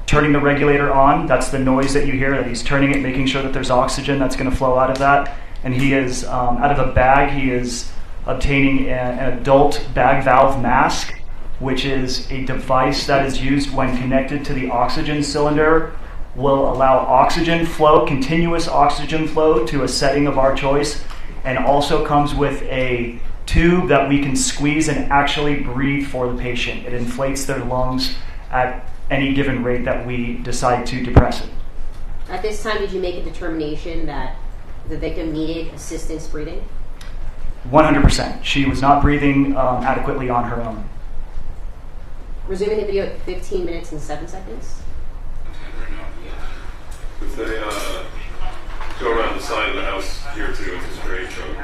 turning the regulator on. That's the noise that you hear, that he's turning it, making sure that there's oxygen that's going to flow out of that. And he is, out of a bag, he is obtaining an adult bag valve mask, which is a device that is used when connected to the oxygen cylinder, will allow oxygen flow, continuous oxygen flow to a setting of our choice, and also comes with a tube that we can squeeze and actually breathe for the patient. It inflates their lungs at any given rate that we decide to depress it. At this time, did you make a determination that the victim needed assistance breathing? 100%. She was not breathing adequately on her own. Resuming the video at 15 minutes and 7 seconds. If they go around the side of the house Here too, it's a straight choke.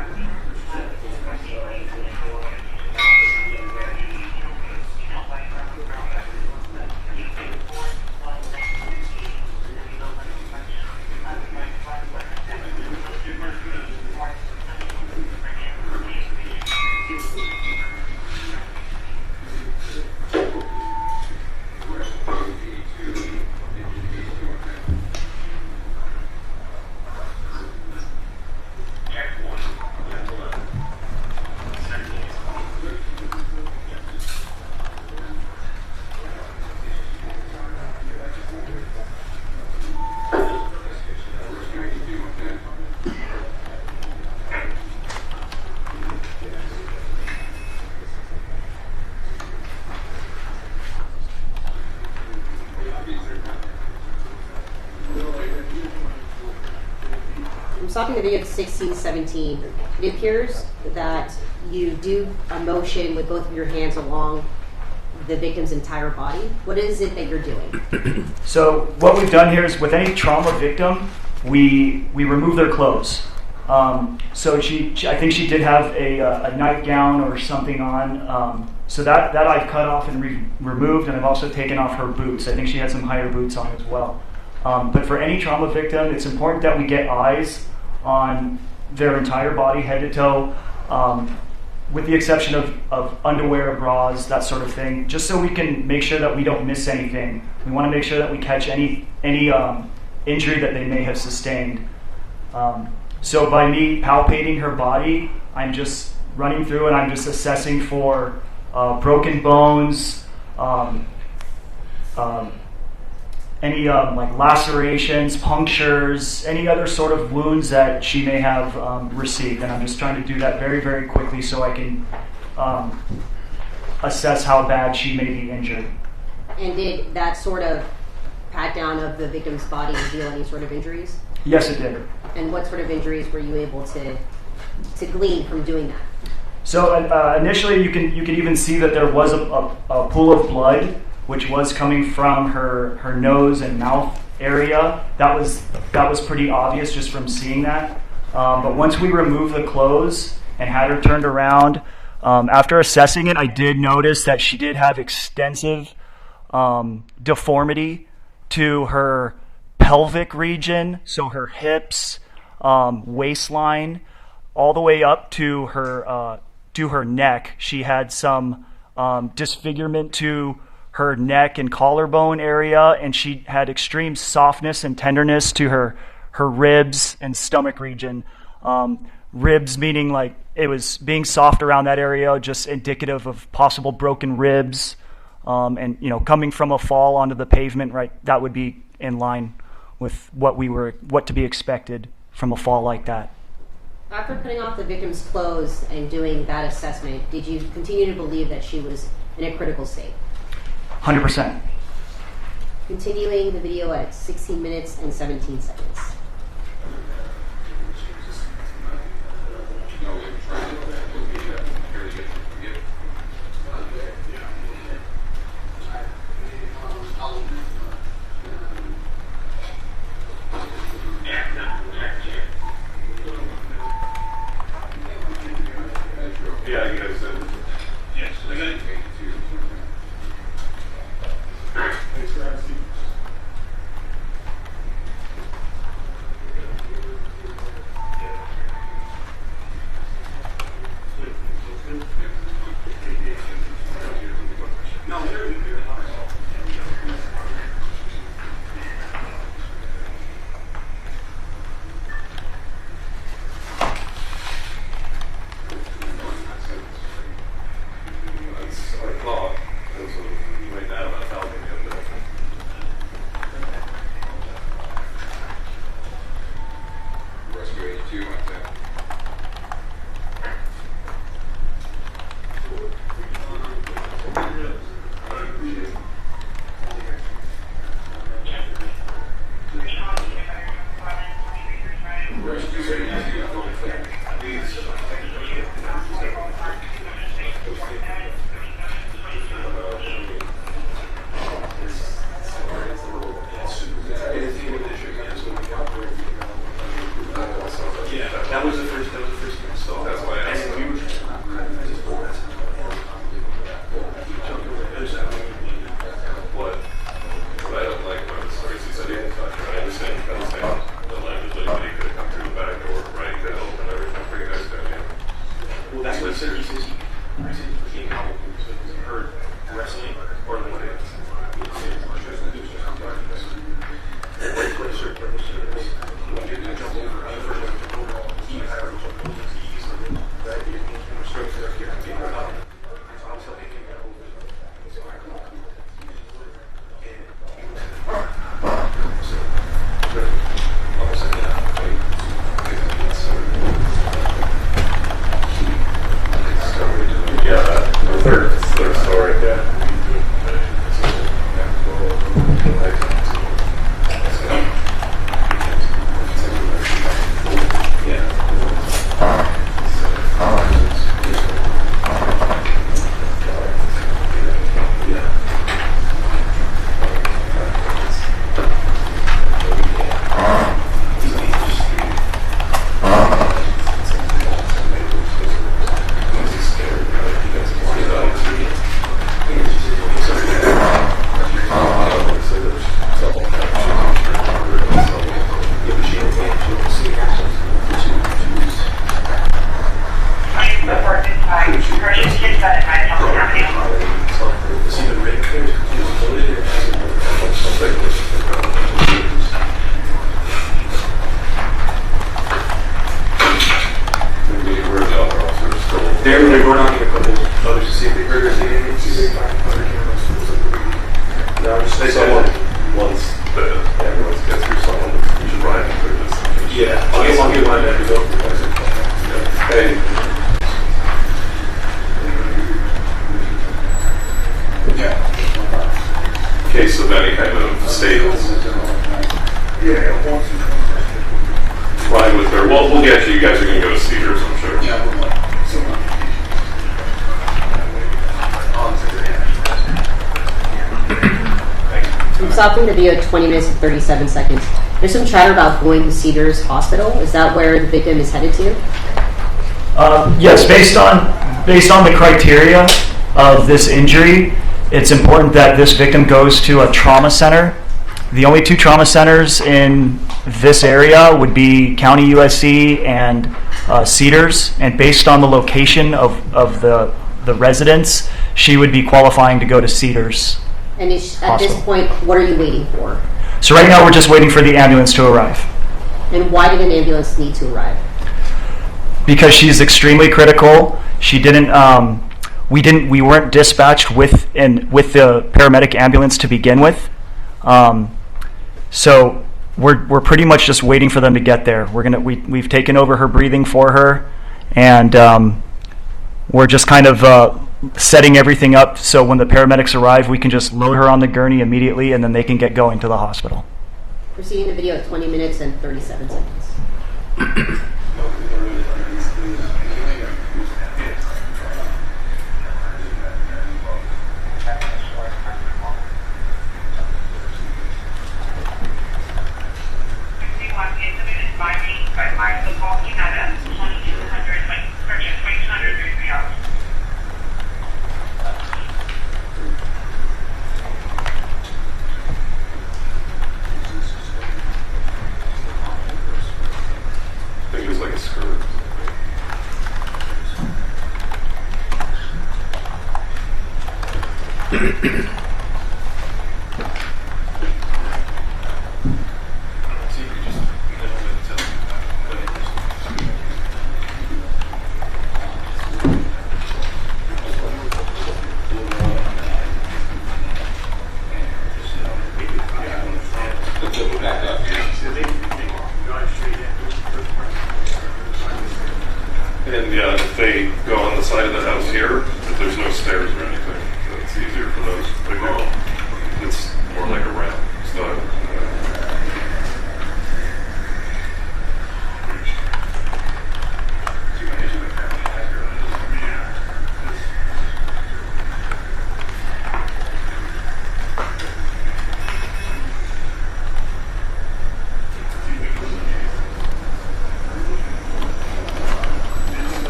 I'm stopping the video at 16:17. It appears that you do a motion with both of your hands along the victim's entire body. What is it that you're doing? So what we've done here is with any trauma victim, we remove their clothes. So I think she did have a nightgown or something on. So that I've cut off and removed, and I've also taken off her boots. I think she had some higher boots on as well. But for any trauma victim, it's important that we get eyes on their entire body, head to toe, with the exception of underwear, bras, that sort of thing, just so we can make sure that we don't miss anything. We want to make sure that we catch any injury that they may have sustained. So by me palpating her body, I'm just running through and I'm just assessing for broken bones, any like lacerations, punctures, any other sort of wounds that she may have received. And I'm just trying to do that very, very quickly so I can assess how bad she may be injured. And did that sort of pat down of the victim's body reveal any sort of injuries? Yes, it did. And what sort of injuries were you able to glean from doing that? So initially, you can even see that there was a pool of blood, which was coming from her nose and mouth area. That was pretty obvious just from seeing that. But once we removed the clothes and had her turned around, after assessing it, I did notice that she did have extensive deformity to her pelvic region, so her hips, waistline, all the way up to her neck. She had some disfigurement to her neck and collarbone area, and she had extreme softness and tenderness to her ribs and stomach region. Ribs meaning like it was being soft around that area, just indicative of possible broken ribs. And coming from a fall onto the pavement, right, that would be in line with what to be expected from a fall like that. After putting off the victim's clothes and doing that assessment, did you continue to believe that she was in a critical state? 100%. Continuing the video at 16 minutes and 17 seconds. Yeah, you guys said yes. Third story. They're going on to a couple others to see if they heard or seen anything. No, I'm just saying Once everyone's gets through someone, you should ride and clear this. yeah, I'll get mine after go. Hey. In case of any kind of stables. Ride with her. Well, we'll get you. You guys are going to go to Cedars, I'm sure. I'm stopping the video at 20 minutes and 37 seconds. There's some chatter about going to Cedars Hospital. Is that where the victim is headed to? Yes, based on the criteria of this injury, it's important that this victim goes to a trauma center. The only two trauma centers in this area would be County USC and Cedars, and based on the location of the residence, she would be qualifying to go to Cedars. And at this point, what are you waiting for? So right now we're just waiting for the ambulance to arrive. And why did an ambulance need to arrive? Because she's extremely critical. She didn't. We weren't dispatched with the paramedic ambulance to begin with. So we're pretty much just waiting for them to get there. We've taken over her breathing for her, and we're just kind of setting everything up so when the paramedics arrive, we can just load her on the gurney immediately, and then they can get going to the hospital. Proceeding the video at 20 minutes and 37 seconds. I think it was like a skirt. And yeah, if they go on the side of the house here, if there's no stairs or anything, it's easier for those. It's more like a ramp. It's not.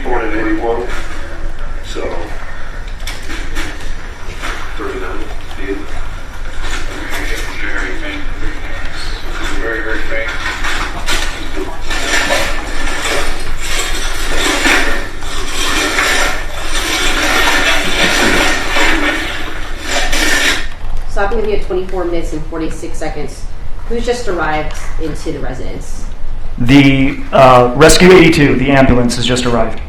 Born in 81, so 39. Very faint. Very, very faint. Stopping to be at 24 minutes and 46 seconds. Who's just arrived into the residence? The Rescue 82, the ambulance, has just arrived.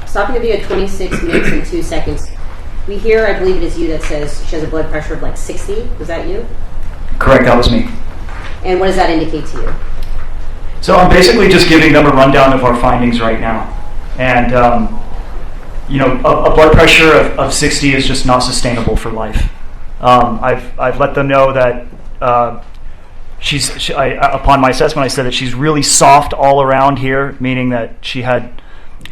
Stopping to be at 26 minutes and 2 seconds. We hear, I believe it is you, that says she has a blood pressure of like 60. Was that you? Correct, that was me. And what does that indicate to you? So I'm basically just giving them a rundown of our findings right now. And, you know, a blood pressure of 60 is just not sustainable for life. I've let them know that upon my assessment, I said that she's really soft all around here, meaning that she had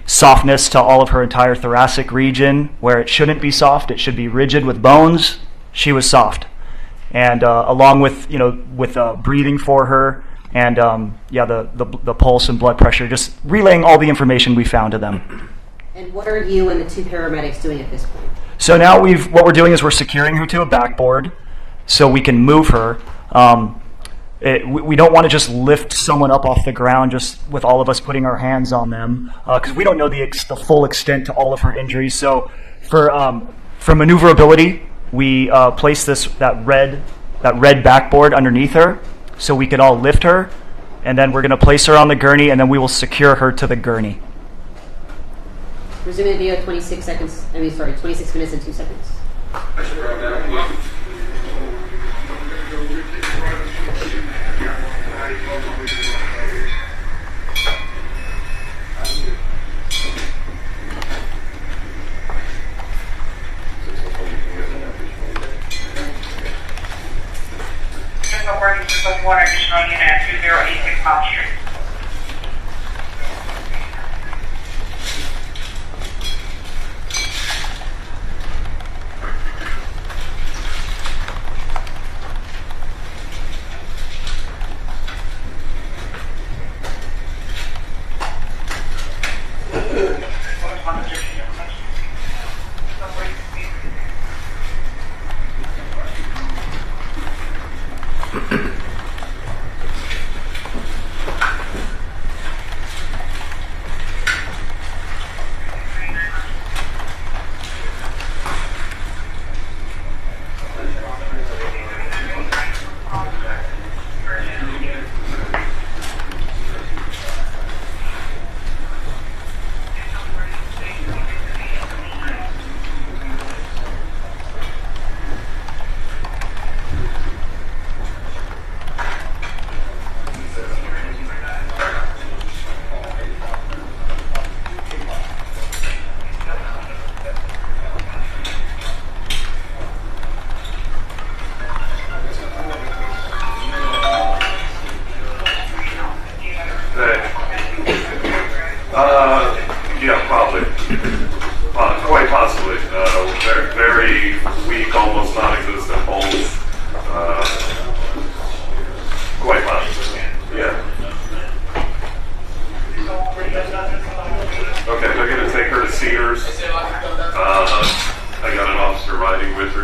softness to all of her entire thoracic region, where it shouldn't be soft. It should be rigid with bones. She was soft. And along with, you know, with breathing for her, and the pulse and blood pressure, just relaying all the information we found to them. And what are you and the two paramedics doing at this point? So now what we're doing is we're securing her to a backboard so we can move her. We don't want to just lift someone up off the ground just with all of us putting our hands on them, because we don't know the full extent to all of her injuries. So for maneuverability, we place that red backboard underneath her so we can all lift her, and then we're going to place her on the gurney, and then we will secure her to the gurney. Resuming video 26 minutes and 2 seconds. Working to one additional unit at 2086 Mile Street.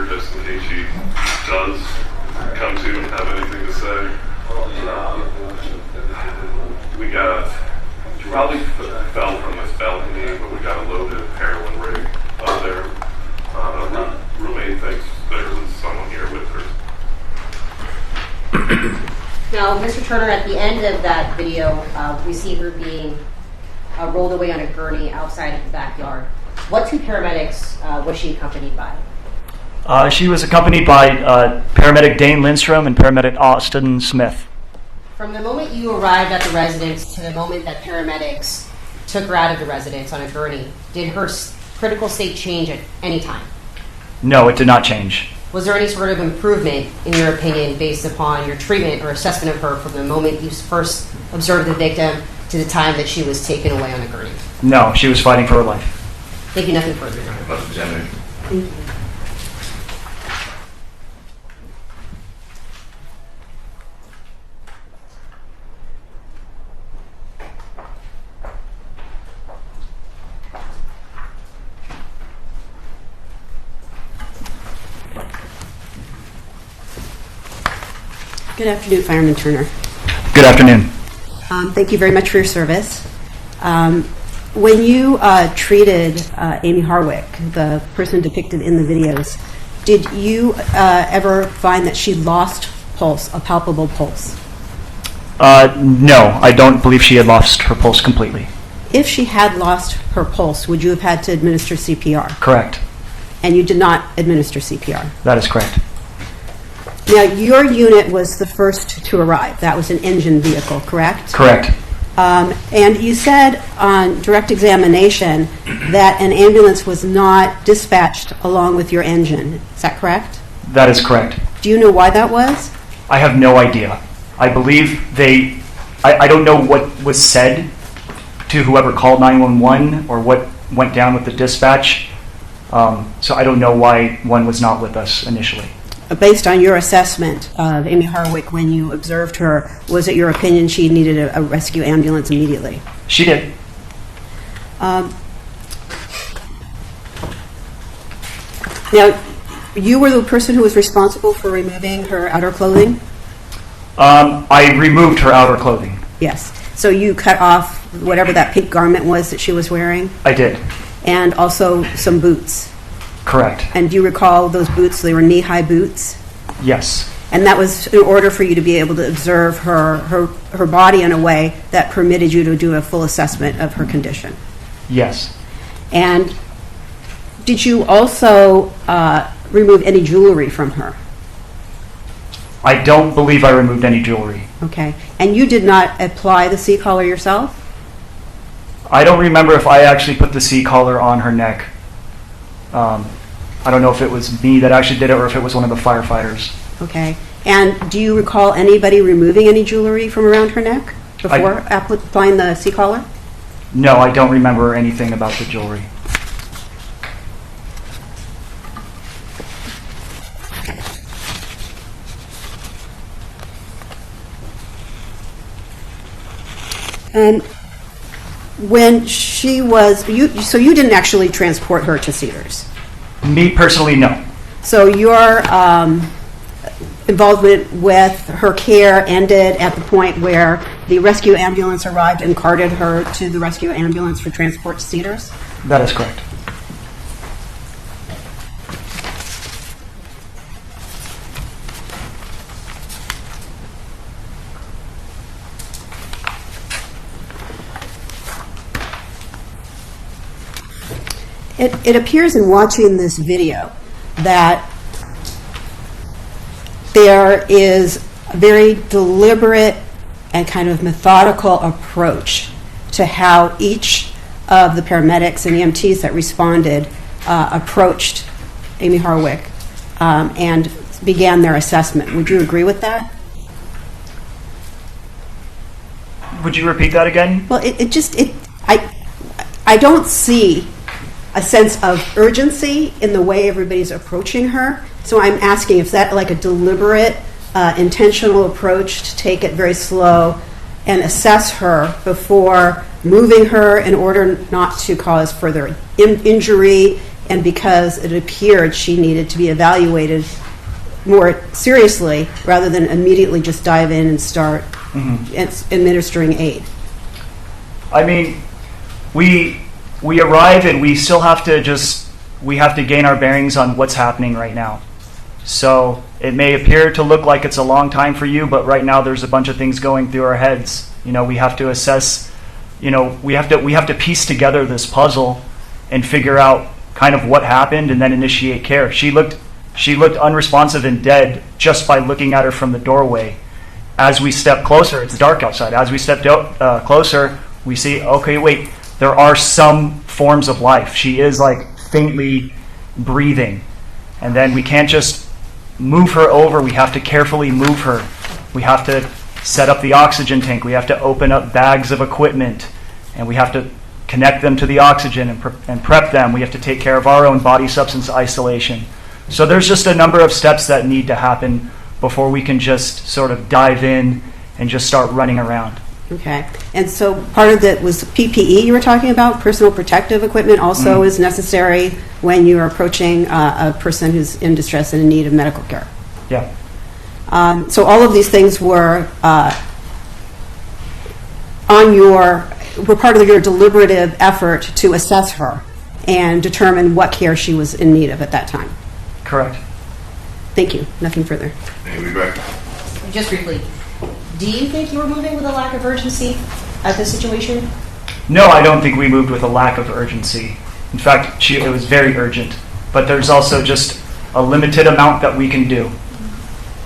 just in case she does come to and have anything to say. We got, she probably fell from this balcony, but we got a loaded heroin rig up there. Roommate thinks there was someone here with her. Now, Mr. Turner, at the end of that video, we see her being rolled away on a gurney outside of the backyard. What two paramedics was she accompanied by? She was accompanied by paramedic Dane Lindstrom and paramedic Austin Smith. From the moment you arrived at the residence to the moment that paramedics took her out of the residence on a gurney, did her critical state change at any time? No, it did not change. Was there any sort of improvement, in your opinion, based upon your treatment or assessment of her from the moment you first observed the victim to the time that she was taken away on a gurney? No, she was fighting for her life. Thank you. Nothing further. Thank you. Good afternoon, Fireman Turner. Good afternoon. Thank you very much for your service. When you treated Amy Harwick, the person depicted in the videos, did you ever find that she lost pulse, a palpable pulse? No, I don't believe she had lost her pulse completely. If she had lost her pulse, would you have had to administer CPR? Correct. And you did not administer CPR? That is correct. Now, your unit was the first to arrive. That was an engine vehicle, correct? Correct. And you said on direct examination that an ambulance was not dispatched along with your engine. Is that correct? That is correct. Do you know why that was? I have no idea. I believe I don't know what was said to whoever called 911 or what went down with the dispatch. So I don't know why one was not with us initially. Based on your assessment of Amy Harwick when you observed her, was it your opinion she needed a rescue ambulance immediately? She did. Now, you were the person who was responsible for removing her outer clothing? I removed her outer clothing. Yes. So you cut off whatever that pink garment was that she was wearing? I did. And also some boots? Correct. And do you recall those boots? They were knee-high boots? Yes. And that was in order for you to be able to observe her body in a way that permitted you to do a full assessment of her condition? Yes. And did you also remove any jewelry from her? I don't believe I removed any jewelry. Okay. And you did not apply the C-collar yourself? I don't remember if I actually put the C-collar on her neck. I don't know if it was me that actually did it or if it was one of the firefighters. Okay. And do you recall anybody removing any jewelry from around her neck before applying the C-collar? No, I don't remember anything about the jewelry. And when she was, so you didn't actually transport her to Cedars? Me personally, no. So your involvement with her care ended at the point where the rescue ambulance arrived and carted her to the rescue ambulance for transport to Cedars? That is correct. It appears in watching this video that there is a very deliberate and kind of methodical approach to how each of the paramedics and EMTs that responded approached Amy Harwick and began their assessment. Would you agree with that? Would you repeat that again? Well, I don't see a sense of urgency in the way everybody's approaching her. So I'm asking if that like a deliberate, intentional approach to take it very slow and assess her before moving her in order not to cause further injury and because it appeared she needed to be evaluated more seriously rather than immediately just dive in and start administering aid? I mean, we arrive and we still have to gain our bearings on what's happening right now. So it may appear to look like it's a long time for you, but right now there's a bunch of things going through our heads. We have to assess, we have to piece together this puzzle and figure out kind of what happened and then initiate care. She looked unresponsive and dead just by looking at her from the doorway. As we step closer, it's dark outside. As we stepped out closer, we see, okay, wait, there are some forms of life. She is like faintly breathing. And then we can't just move her over. We have to carefully move her. We have to set up the oxygen tank. We have to open up bags of equipment. And we have to connect them to the oxygen and prep them. We have to take care of our own body substance isolation. So there's just a number of steps that need to happen before we can just sort of dive in and just start running around. Okay. And so part of that was PPE you were talking about, personal protective equipment also is necessary when you're approaching a person who's in distress and in need of medical care. Yeah. So all of these things were were part of your deliberative effort to assess her and determine what care she was in need of at that time. Correct. Thank you. Nothing further. Maybe back. Just briefly, do you think you were moving with a lack of urgency at this situation? No, I don't think we moved with a lack of urgency. In fact, it was very urgent. But there's also just a limited amount that we can do.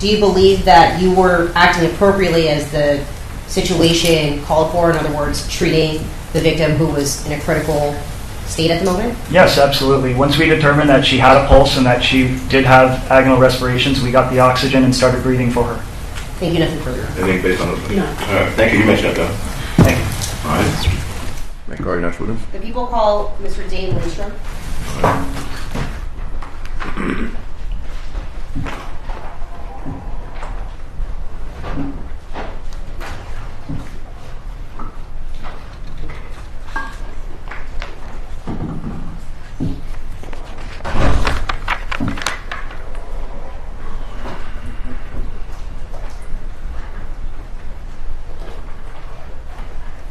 Do you believe that you were acting appropriately as the situation called for? In other words, treating the victim who was in a critical state at the moment? Yes, absolutely. Once we determined that she had a pulse and that she did have agonal respirations, we got the oxygen and started breathing for her. Thank you. Nothing further. Anything based on those? No. All right. Thank you. You mentioned that, though. Thank you. All right. Make our next witness. The people call Mr. Dane Lindstrom.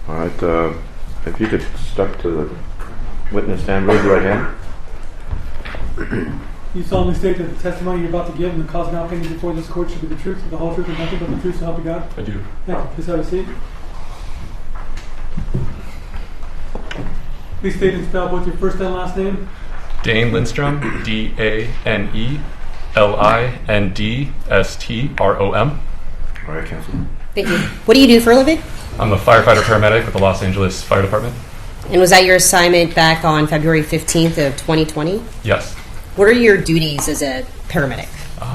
All right, if you could step to the witness stand, raise your right hand. You solemnly state that the testimony you're about to give and the cause now pending before this court should be the truth, the whole truth, and nothing but the truth, so help you God? I do. Thank you. Please have a seat. Please state and spell both your first and last name. Dane Lindstrom, DaneLindstrom. All right, counsel. Thank you. What do you do for a living? I'm a firefighter paramedic with the Los Angeles Fire Department. And was that your assignment back on February 15th of 2020? Yes. What are your duties as a paramedic?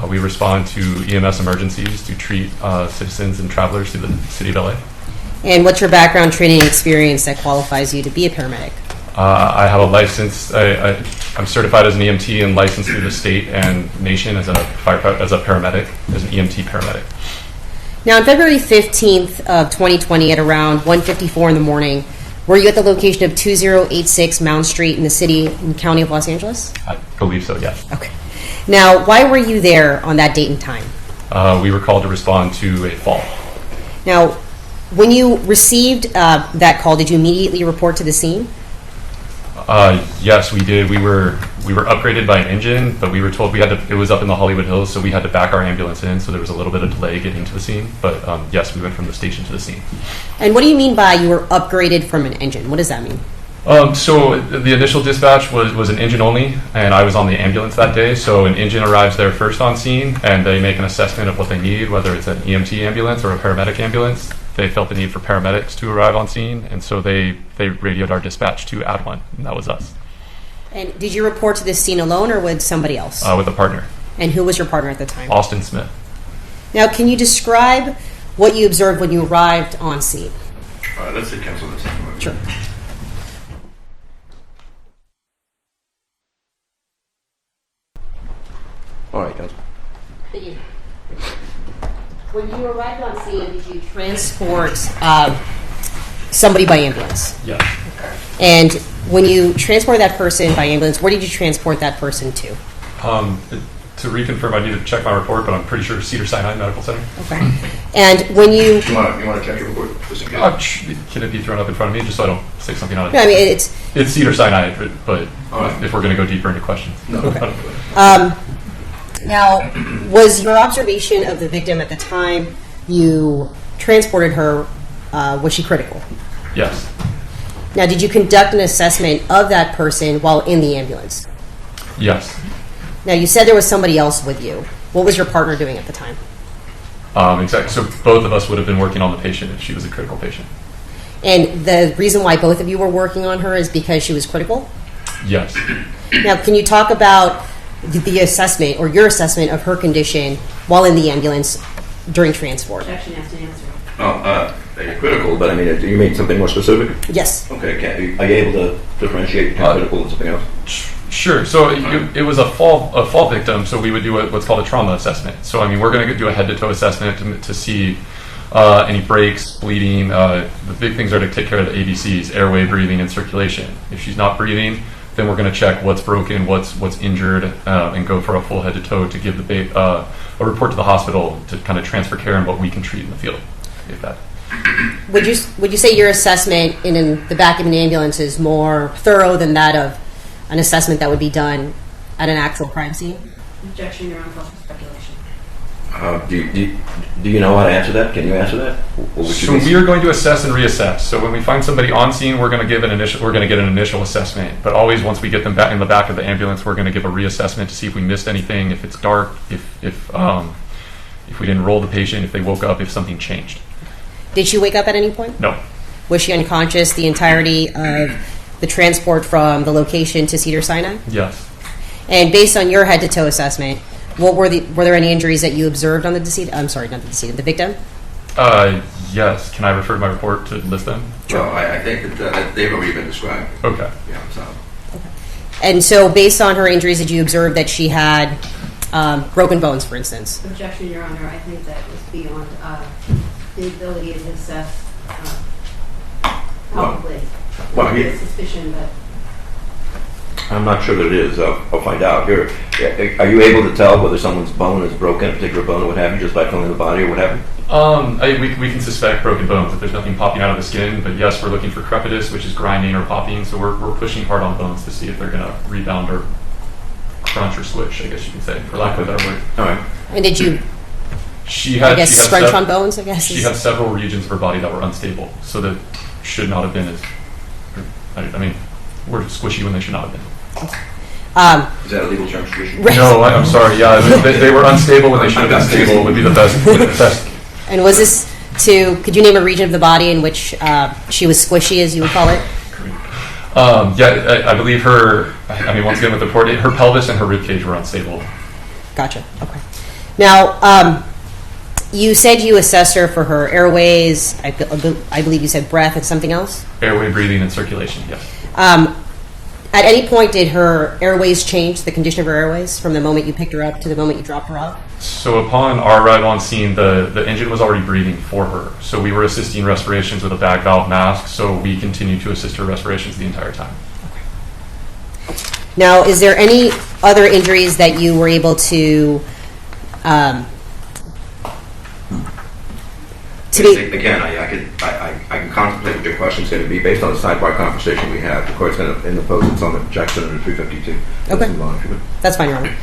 We respond to EMS emergencies to treat citizens and travelers through the city of LA. And what's your background, training, experience that qualifies you to be a paramedic? I have a license. I'm certified as an EMT and licensed through the state and nation as a paramedic, as an EMT paramedic. Now, on February 15th of 2020 at around 1:54 in the morning, were you at the location of 2086 Mound Street in the city and county of Los Angeles? I believe so, yes. Okay. Now, why were you there on that date and time? We were called to respond to a fall. Now, when you received that call, did you immediately report to the scene? Yes, we did. We were upgraded by an engine, but we were told it was up in the Hollywood Hills, so we had to back our ambulance in, so there was a little bit of delay getting to the scene. But yes, we went from the station to the scene. And what do you mean by you were upgraded from an engine? What does that mean? So the initial dispatch was an engine only, and I was on the ambulance that day. So an engine arrives there first on scene, and they make an assessment of what they need, whether it's an EMT ambulance or a paramedic ambulance. They felt the need for paramedics to arrive on scene, and so they radioed our dispatch to add one, and that was us. And did you report to this scene alone or with somebody else? With a partner. And who was your partner at the time? Austin Smith. Now, can you describe what you observed when you arrived on scene? Let's see, counsel. Sure. All right, counsel. Thank you. When you arrived on scene, did you transport somebody by ambulance? Yes. And When you transported that person by ambulance, where did you transport that person to? To reconfirm, I need to check my report, but I'm pretty sure Cedars-Sinai Medical Center. Okay. And when you... You want to check your report? Just in case. Can it be thrown up in front of me, just so I don't say something out of No, I mean, it's... It's Cedars-Sinai, but right. if we're going to go deeper into questions. No. Okay. Now, was your observation of the victim at the time you transported her, was she critical? Yes. Now, did you conduct an assessment of that person while in the ambulance? Yes. Now, you said there was somebody else with you. What was your partner doing at the time? Exactly. So both of us would have been working on the patient if she was a critical patient. And the reason why both of you were working on her is because she was critical? Yes. Now, can you talk about the assessment or your assessment of her condition while in the ambulance during transport? Objection has to answer. Critical, but I mean, do you mean something more specific? Yes. Okay, are you able to differentiate between critical and something else? Sure. So it was a fall victim, so we would do what's called a trauma assessment. So I mean, we're going to do a head-to-toe assessment to see any breaks, bleeding. The big things are to take care of the ABCs: airway, breathing, and circulation. If she's not breathing, then we're going to check what's broken, what's injured, and go for a full head-to-toe to give the a report to the hospital to kind of transfer care and what we can treat in the field. If that. Would you say your assessment in the back of an ambulance is more thorough than that of an assessment that would be done at an actual crime scene? Objection, Your Honor, calls for speculation. Do you know how to answer that? Can you answer that? So we are going to assess and reassess. So when we find somebody on scene, we're going to get an initial assessment. But always, once we get them back in the back of the ambulance, we're going to give a reassessment to see if we missed anything, if it's dark, if we didn't roll the patient, if they woke up, if something changed. Did she wake up at any point? No. Was she unconscious the entirety of the transport from the location to Cedars-Sinai? Yes. And based on your head-to-toe assessment, were there any injuries that you observed on the decedent? I'm sorry, not the decedent, the victim? Yes. Can I refer to my report to list them? Well, I think that they've already been described. Okay. Yeah. So. Okay. And so, based on her injuries, did you observe that she had broken bones, for instance? Objection, Your Honor. I think that was beyond the ability to assess probably. Well, Suspicion, but I'm not sure that it is. I'll find out. Here, are you able to tell whether someone's bone is broken, a particular bone, or what have you, just by feeling the body or what have you? We can suspect broken bones if there's nothing popping out of the skin, but yes, we're looking for crepitus, which is grinding or popping, so we're pushing hard on bones to see if they're going to rebound or crunch or squish, I guess you can say, for lack of a better word. All right. And did you, scrunch on bones, I guess? She had several regions of her body that were unstable, so that should not have been as, I mean, we're squishy when they should not have been. Is that a legal term, squishy? No, I'm sorry. Yeah, they were unstable when they should have been stable. Would be the best. And was this could you name a region of the body in which she was squishy, as you would call it? Yeah, I believe her. I mean, once again with the report, her pelvis and her rib cage were unstable. Gotcha. Okay. Now, you said you assessed her for her airways. I believe you said breath and something else. Airway, breathing, and circulation. Yes. At any point, did her airways change, the condition of her airways, from the moment you picked her up to the moment you dropped her off? So upon our arrival on scene, the engine was already breathing for her. So we were assisting respirations with a bag valve mask. So we continued to assist her respirations the entire time. Okay. Now, is there any other injuries that you were able to Again, I can contemplate what your question's going to be based on the sidebar conversation we had. The court's going to, in the post, it's on the Jackson under 352. Okay. That's fine, Your Honor.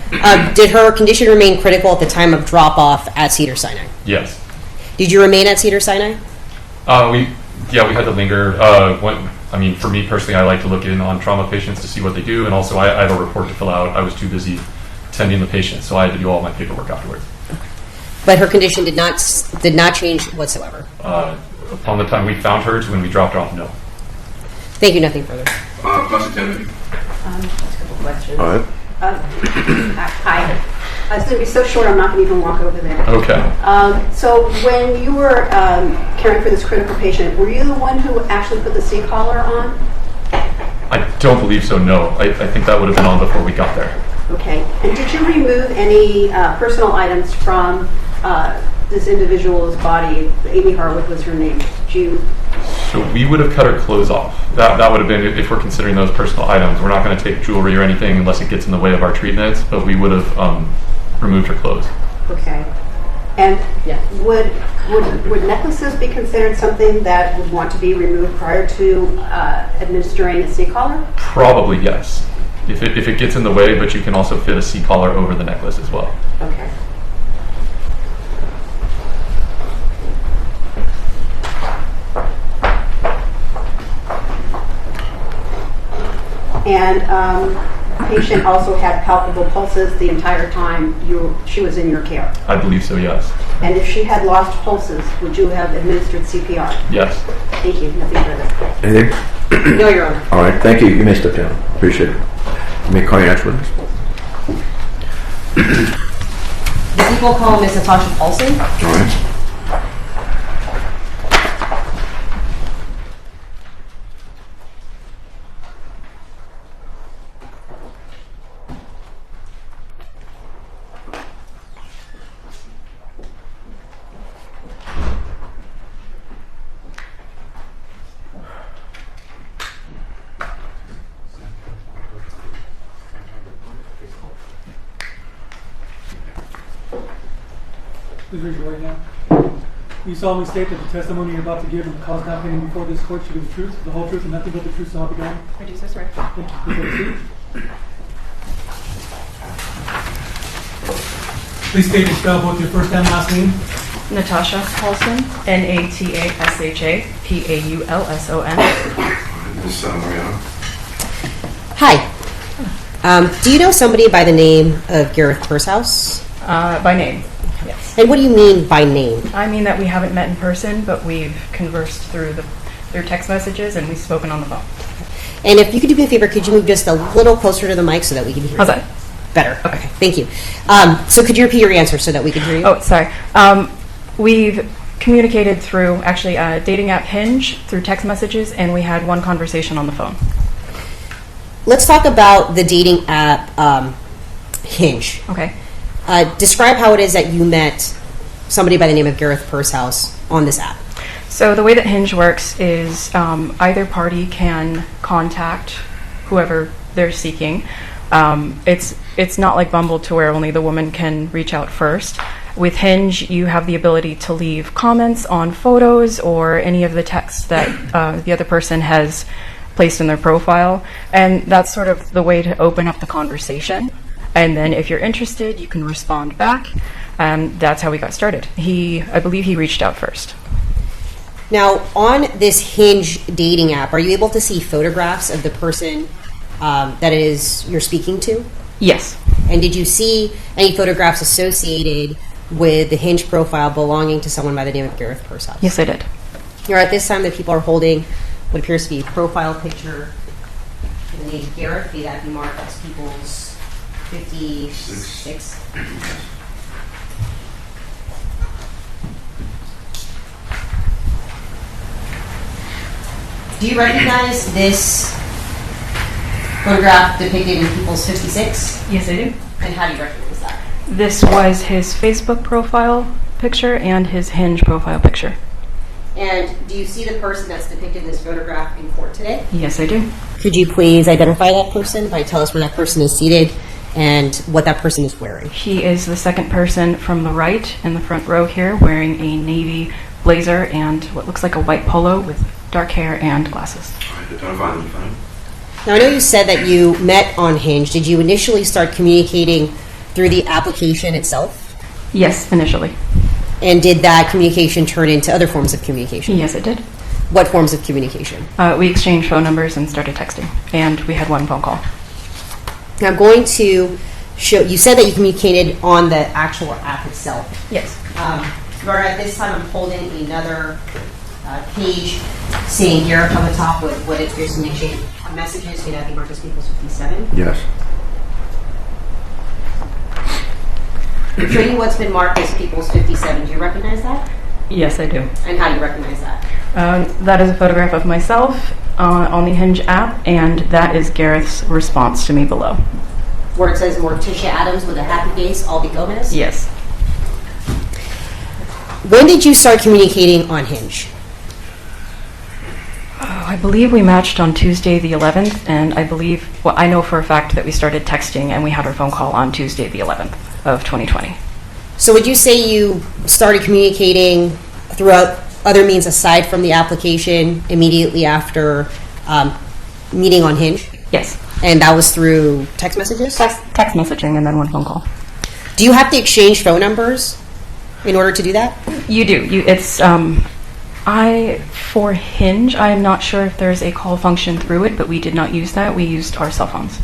Did her condition remain critical at the time of drop-off at Cedars-Sinai? Yes. Did you remain at Cedars-Sinai? We had to linger. I mean, for me personally, I like to look in on trauma patients to see what they do, and also I have a report to fill out. I was too busy tending the patient, so I had to do all my paperwork afterwards. But her condition did not change whatsoever. Upon the time we found her to when we dropped her off, no. Thank you. Nothing further. Plus Timothy. Just a couple questions. All right. Hi. It's going to be so short, I'm not going to even walk over there. Okay. So when you were caring for this critical patient, were you the one who actually put the seat collar on? I don't believe so, no. I think that would have been on before we got there. Okay. And did you remove any personal items from this individual's body? Amy Harwood was her name. Did you So we would have cut her clothes off. That would have been, if we're considering those personal items. We're not going to take jewelry or anything unless it gets in the way of our treatments, but we would have removed her clothes. Okay. And would necklaces be considered something that would want to be removed prior to administering a C-collar? Probably yes. If it gets in the way, but you can also fit a C-collar over the necklace as well. Okay. And patient also had palpable pulses the entire time she was in your care? I believe so, yes. And if she had lost pulses, would you have administered CPR? Yes. Thank you. Nothing further. Anything? No, Your Honor. All right, thank you. You may step down. Appreciate it. You may call your next witness. The people call Ms. Natasha Paulson. All right. Please raise your right hand. You solemnly state that the testimony you're about to give and the cause now pending before this court should be the truth, the whole truth, and nothing but the truth, so help you God? I do so swear. Thank you. Please have a seat. Please state and spell both your first and last name. Natasha Paulson, Natasha Paulson. Miss Mariano. Hi. Do you know somebody by the name of Gareth Pursehouse? By name, yes. And what do you mean by name? I mean that we haven't met in person, but we've conversed through text messages and we've spoken on the phone. And if you could do me a favor, could you move just a little closer to the mic so that we can hear How's you? that? Better. Okay, thank you. So could you repeat your answer so that we can hear you? Oh, sorry. We've communicated through, actually, dating app Hinge, through text messages, and we had one conversation on the phone. Let's talk about the dating app Hinge. Okay. Describe how it is that you met somebody by the name of Gareth Pursehouse on this app. So the way that Hinge works is either party can contact whoever they're seeking. It's not like Bumble to where only the woman can reach out first. With Hinge, you have the ability to leave comments on photos or any of the text that the other person has placed in their profile, and that's sort of the way to open up the conversation. And then if you're interested, you can respond back. That's how we got started. I believe he reached out first. Now, on this Hinge dating app, are you able to see photographs of the person that it is you're speaking to? Yes. And did you see any photographs associated with the Hinge profile belonging to someone by the name of Gareth Pursehouse? Yes, I did. Here at this time, the people are holding what appears to be a profile picture with the name Gareth. May that be marked as people's 56. Do you recognize this photograph depicted in People's 56? Yes, I do. And how do you recognize that? This was his Facebook profile picture and his Hinge profile picture. And do you see the person that's depicted in this photograph in court today? Yes, I do. Could you please identify that person by tell us where that person is seated and what that person is wearing? He is the second person from the right in the front row here, wearing a navy blazer and what looks like a white polo with dark hair and glasses. Identify the defendant. Now, I know you said that you met on Hinge. Did you initially start communicating through the application itself? Yes, initially. And did that communication turn into other forms of communication? Yes, it did. What forms of communication? We exchanged phone numbers and started texting, and we had one phone call. Now, I'm going to show, you said that you communicated on the actual app itself. Yes. Laura, at this time I'm holding another page saying Gareth on the top with what it appears to be messages. I think Marcus Peoples 57. Yes. Showing you what's been marked as People's 57. Do you recognize that? Yes, I do. And how do you recognize that? That is a photograph of myself on the Hinge app, and that is Gareth's response to me below. Where it says Morticia Adams with a happy face, Albie Gomez? Yes. When did you start communicating on Hinge? I believe we matched on Tuesday the 11th, and I know for a fact that we started texting and we had our phone call on Tuesday the 11th of 2020. So would you say you started communicating throughout other means aside from the application immediately after meeting on Hinge? Yes. And that was through text messages? Text messaging and then one phone call. Do you have to exchange phone numbers in order to do that? You do. For Hinge, I am not sure if there's a call function through it, but we did not use that. We used our cell phones.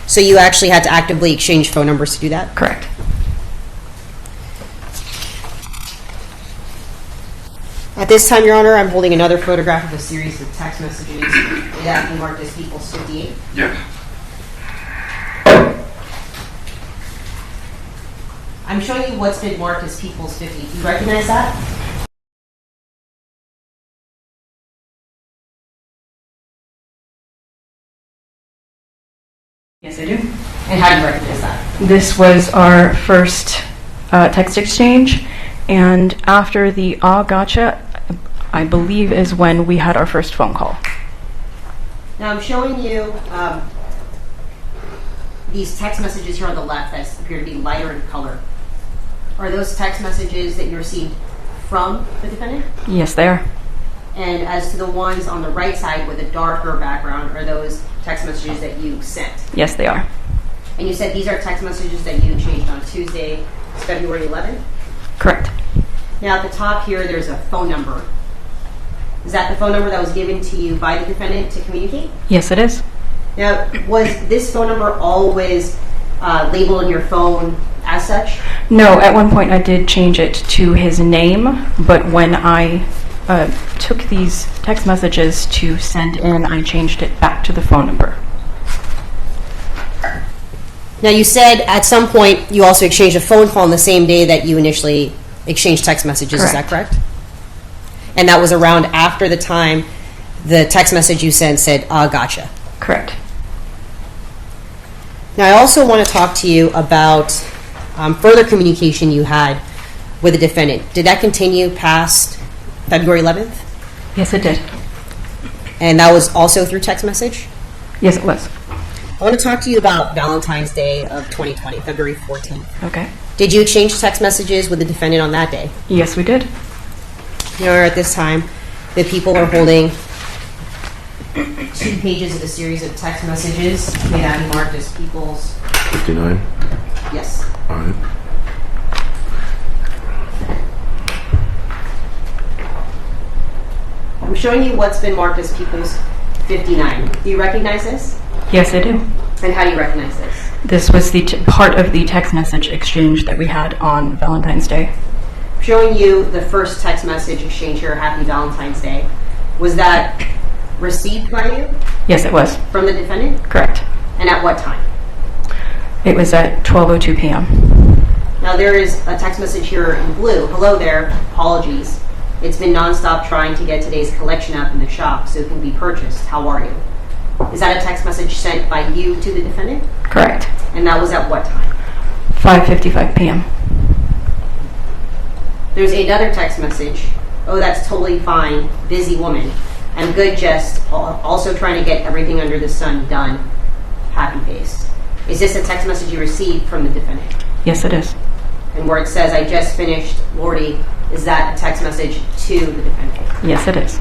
So you actually had to actively exchange phone numbers to do that? Correct. At this time, Your Honor, I'm holding another photograph of a series of text messages that you marked as People's 58. Yeah. I'm showing you what's been marked as People's 50. Do you recognize that? Yes, I do. And how do you recognize that? This was our first text exchange, and after the gotcha, I believe is when we had our first phone call. Now I'm showing you these text messages here on the left that appear to be lighter in color. Are those text messages that you received from the defendant? Yes, they are. And as to the ones on the right side with a darker background, are those text messages that you sent? Yes, they are. And you said these are text messages that you exchanged on Tuesday, February 11th? Correct. Now at the top here, there's a phone number. Is that the phone number that was given to you by the defendant to communicate? Yes, it is. Now, was this phone number always labeled on your phone as such? No, at one point I did change it to his name, but when I took these text messages to send in, I changed it back to the phone number. Now, you said at some point you also exchanged a phone call on the same day that you initially exchanged text messages. Correct. Is that correct? And that was around after the time the text message you sent said, gotcha. Correct. Now, I also want to talk to you about further communication you had with the defendant. Did that continue past February 11th? Yes, it did. And that was also through text message? Yes, it was. I want to talk to you about Valentine's Day of 2020, February 14th. Okay. Did you exchange text messages with the defendant on that day? Yes, we did. At this time, the people are holding 2 pages of a series of text messages. May that be marked as People's 59? Yes. All right. I'm showing you what's been marked as People's 59. Do you recognize this? Yes, I do. And how do you recognize this? This was the part of the text message exchange that we had on Valentine's Day. I'm showing you the first text message exchange here, Happy Valentine's Day. Was that received by you? Yes, it was. From the defendant? Correct. And at what time? It was at 12:02 p.m. Now there is a text message here in blue. Hello there, apologies. It's been nonstop trying to get today's collection up in the shop so it can be purchased. How are you? Is that a text message sent by you to the defendant? Correct. And that was at what time? 5:55 p.m. There's another text message. Oh, that's totally fine. Busy woman. I'm good, just also trying to get everything under the sun done. Happy face. Is this a text message you received from the defendant? Yes, it is. And where it says, I just finished, Lordy, is that a text message to the defendant? Yes, it is.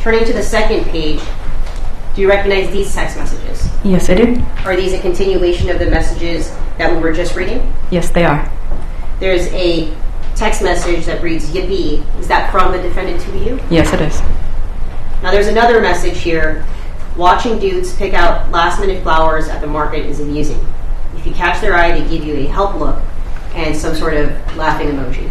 Turning to the second page, do you recognize these text messages? Yes, I do. Are these a continuation of the messages that we were just reading? Yes, they are. There's a text message that reads, Yippee. Is that from the defendant to you? Yes, it is. Now there's another message here. Watching dudes pick out last-minute flowers at the market is amusing. If you catch their eye, they give you a help look and some sort of laughing emoji.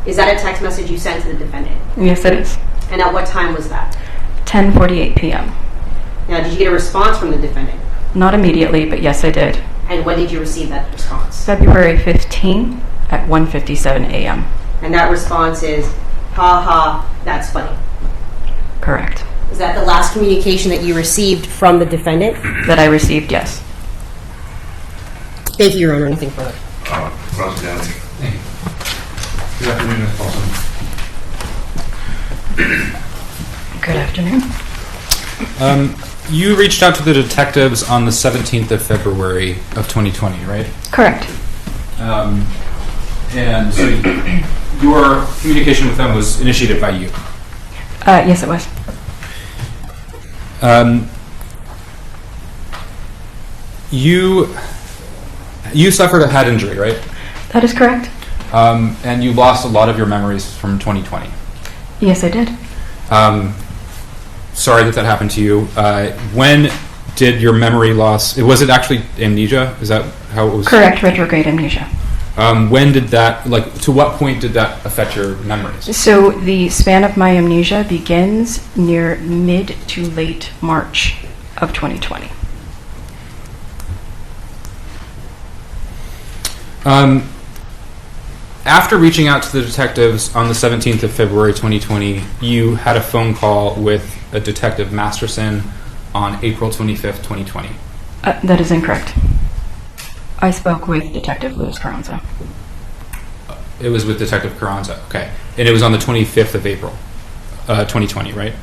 Is that a text message you sent to the defendant? Yes, it is. And at what time was that? 10:48 p.m. Now, did you get a response from the defendant? Not immediately, but yes, I did. And when did you receive that response? February 15 at 1:57 a.m. And that response is, ha ha, that's funny. Correct. Is that the last communication that you received from the defendant? That I received, yes. Thank you, Your Honor. Anything further? Roger, down. Good afternoon, Ms. Paulson. Good afternoon. You reached out to the detectives on the 17th of February of 2020, right? Correct. And so your communication with them was initiated by you. Yes, it was. You suffered a head injury, right? That is correct. And you lost a lot of your memories from 2020. Yes, I did. Sorry that happened to you. When did your memory loss? Was it actually amnesia? Is that how it was? Correct, retrograde amnesia. When did that? To what point did that affect your memories? So the span of my amnesia begins near mid to late March of 2020. After reaching out to the detectives on the 17th of February 2020, you had a phone call with a Detective Masterson on April 25th, 2020. That is incorrect. I spoke with Detective Luis Carranza. It was with Detective Carranza, okay. And it was on the 25th of April, 2020, right?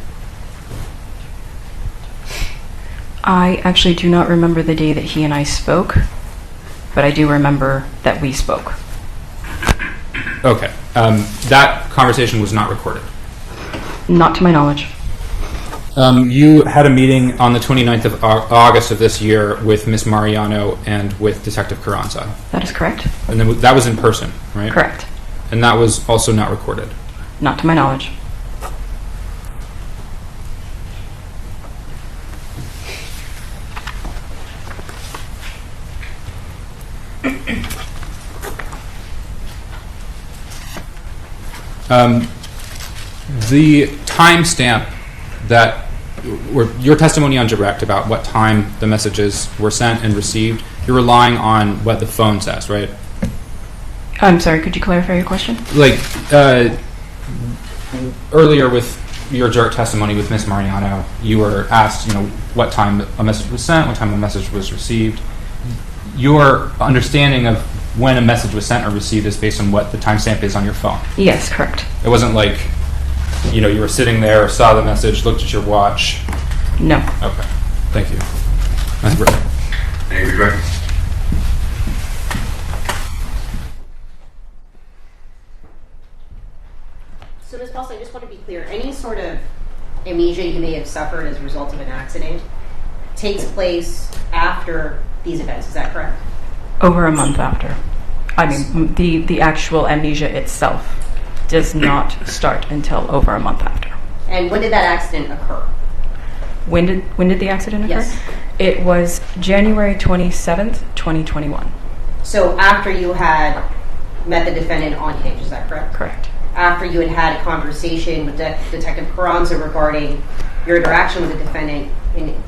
I actually do not remember the day that he and I spoke, but I do remember that we spoke. Okay. That conversation was not recorded. Not to my knowledge. You had a meeting on the 29th of August of this year with Miss Mariano and with Detective Carranza. That is correct. And then that was in person, right? Correct. And that was also not recorded. Not to my knowledge. The timestamp that your testimony on direct about what time the messages were sent and received, you're relying on what the phone says, right? I'm sorry, could you clarify your question? Earlier with your direct testimony with Miss Mariano, you were asked, what time a message was sent, what time a message was received. Your understanding of when a message was sent or received is based on what the timestamp is on your phone. Yes, correct. It wasn't like, you were sitting there, saw the message, looked at your watch. No. Okay. Thank you. That's great. Thank you, Reck. So, Ms. Paulson, I just want to be clear. Any sort of amnesia you may have suffered as a result of an accident takes place after these events. Is that correct? Over a month after. I mean, the actual amnesia itself does not start until over a month after. And when did that accident occur? When did the accident occur? Yes. It was January 27th, 2021. So after you had met the defendant on Hinge, is that correct? Correct. After you had a conversation with Detective Carranza regarding your interaction with the defendant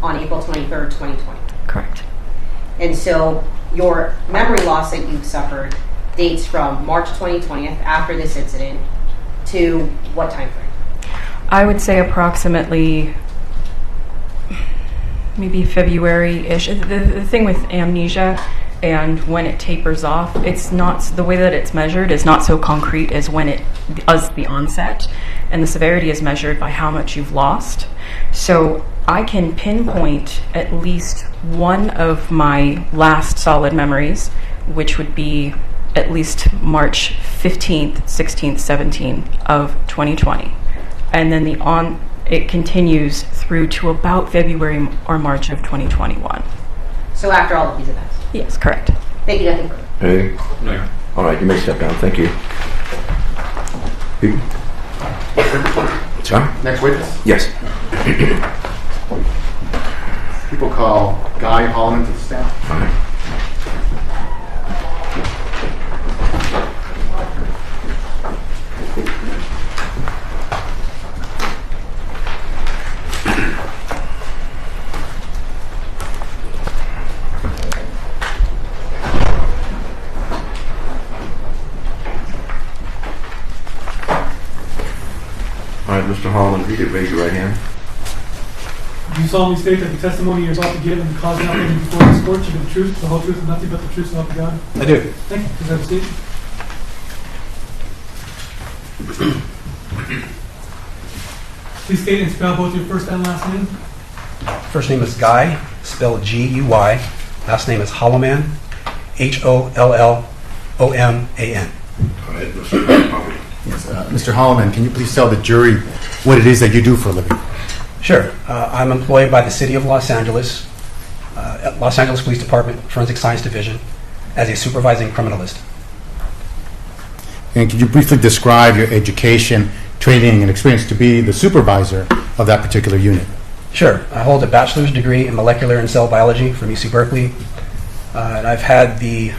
on April 23rd, 2020. Correct. And so your memory loss that you've suffered dates from March 2020, after this incident, to what time frame? I would say approximately maybe February-ish. The thing with amnesia and when it tapers off, it's not, the way that it's measured is not so concrete as the onset, and the severity is measured by how much you've lost. So I can pinpoint at least one of my last solid memories, which would be at least March 15th, 16th, 17th of 2020. And then it continues through to about February or March of 2021. So after all of these events? Yes, correct. Thank you, nothing further. Hey. No. All right, you may step down. Thank you. Sorry? Next witness? Yes. People call Guy Holland to the stand. All right. All right, Mr. Holland, if you could raise your right hand. Do you solemnly state that the testimony you're about to give and the cause now pending before this court should be the truth, the whole truth, and nothing but the truth, so help you God? I do. Thank you. Please have a seat. Please state and spell both your first and last name. First name is Guy, spelled G-U-Y. Last name is Holloman, H-O-L-L-O-M-A-N. Yes, Mr. Holloman, can you please tell the jury what it is that you do for a living? Sure. I'm employed by the City of Los Angeles, Los Angeles Police Department, Forensic Science Division, as a supervising criminalist. And can you briefly describe your education, training, and experience to be the supervisor of that particular unit? Sure. I hold a bachelor's degree in molecular and cell biology from UC Berkeley, and I've had the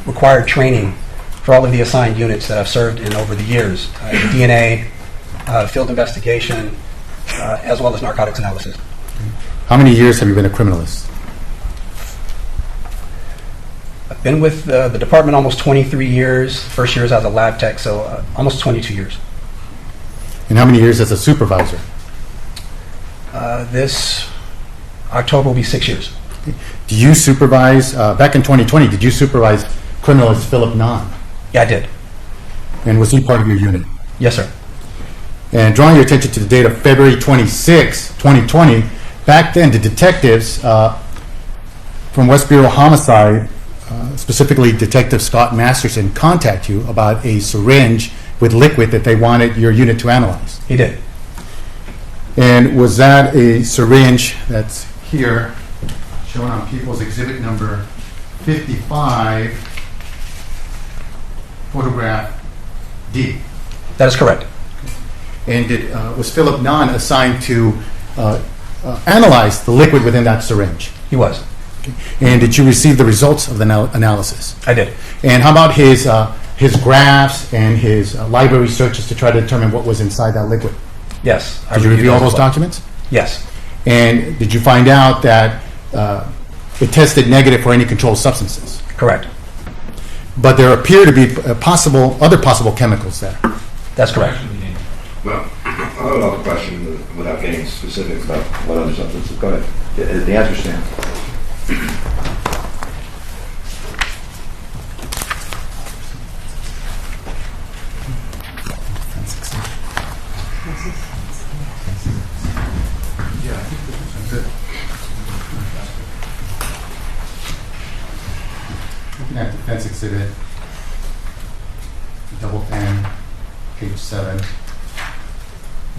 required training for all of the assigned units that I've served in over the years, DNA, field investigation, as well as narcotics analysis. How many years have you been a criminalist? I've been with the department almost 23 years. First years as a lab tech, so almost 22 years. And how many years as a supervisor? This October will be 6 years. Do you supervise, back in 2020, did you supervise criminalist Philip Nahn? Yeah, I did. And was he part of your unit? Yes, sir. And drawing your attention to the date of February 26, 2020, back then the detectives from West Bureau Homicide, specifically Detective Scott Masterson, contact you about a syringe with liquid that they wanted your unit to analyze. He did. And was that a syringe that's here, shown on People's Exhibit number 55, photograph D? That is correct. And was Philip Nahn assigned to analyze the liquid within that syringe? He was. Okay. And did you receive the results of the analysis? I did. And how about his graphs and his library searches to try to determine what was inside that liquid? Yes. Did you review all those documents? Yes. And did you find out that it tested negative for any controlled substances? Correct. But there appear to be other possible chemicals there. That's correct. Well, I have another question without getting specifics about what other substances. Go ahead. The answer stands. Yeah, I think this is good. Looking at defense exhibit, double pen, page 7.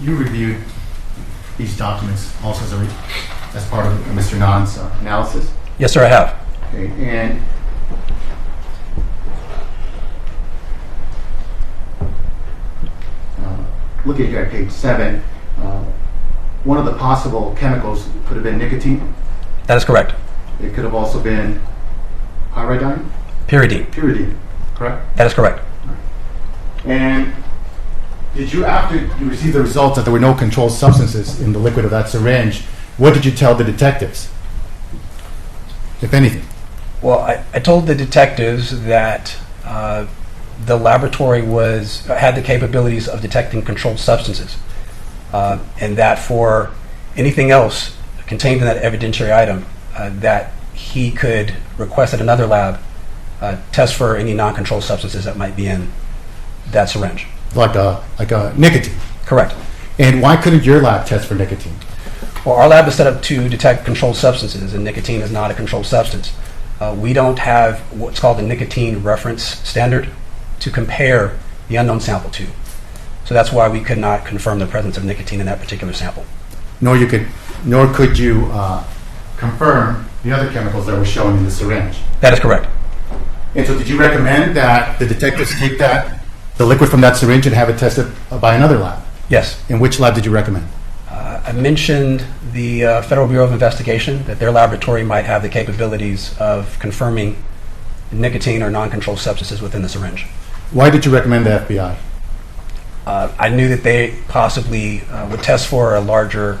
You reviewed these documents also as part of Mr. Nahn's analysis? Yes, sir, I have. Okay, and looking here at page 7, one of the possible chemicals could have been nicotine. That is correct. It could have also been pyridine? Pyridine. Pyridine, correct? That is correct. And did you, after you received the results that there were no controlled substances in the liquid of that syringe, what did you tell the detectives, if anything? Well, I told the detectives that the laboratory had the capabilities of detecting controlled substances, and that for anything else contained in that evidentiary item, that he could request at another lab test for any non-controlled substances that might be in that syringe. Like a nicotine? Correct. And why couldn't your lab test for nicotine? Well, our lab is set up to detect controlled substances, and nicotine is not a controlled substance. We don't have what's called the nicotine reference standard to compare the unknown sample to. So that's why we could not confirm the presence of nicotine in that particular sample. Nor could you confirm the other chemicals that were shown in the syringe? That is correct. And so did you recommend that the detectives take the liquid from that syringe and have it tested by another lab? Yes. And which lab did you recommend? I mentioned the Federal Bureau of Investigation, that their laboratory might have the capabilities of confirming nicotine or non-controlled substances within the syringe. Why did you recommend the FBI? I knew that they possibly would test for a larger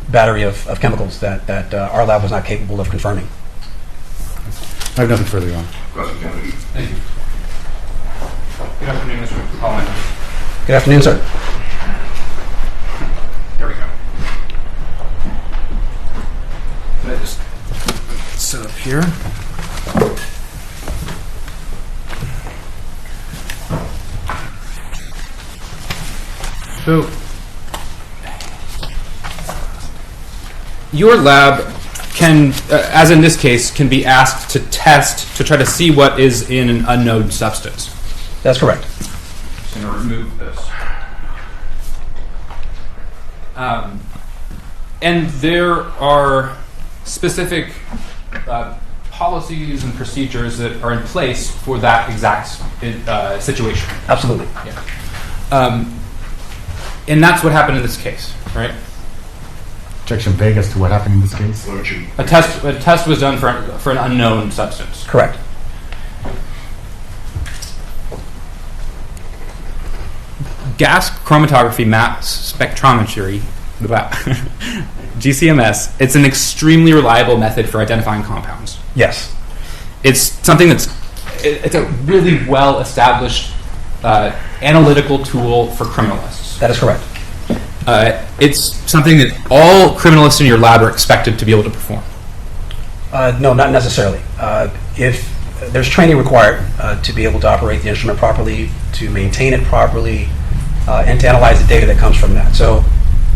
battery of chemicals that our lab was not capable of confirming. I have nothing further on. Thank you. Good afternoon, Mr. Holland. Good afternoon, sir. There we go. Can I just set up here? So, your lab can, as in this case, can be asked to test to try to see what is in an unknown substance. That's correct. I'm going to remove this. And there are specific policies and procedures that are in place for that exact situation. Absolutely. Yeah. And that's what happened in this case, right? Objection vague as to what happened in this case. A test was done for an unknown substance. Correct. Gas chromatography mass spectrometry, GCMS, it's an extremely reliable method for identifying compounds. Yes. It's something it's a really well-established analytical tool for criminalists. That is correct. It's something that all criminalists in your lab are expected to be able to perform. No, not necessarily. If there's training required to be able to operate the instrument properly, to maintain it properly, and to analyze the data that comes from that. So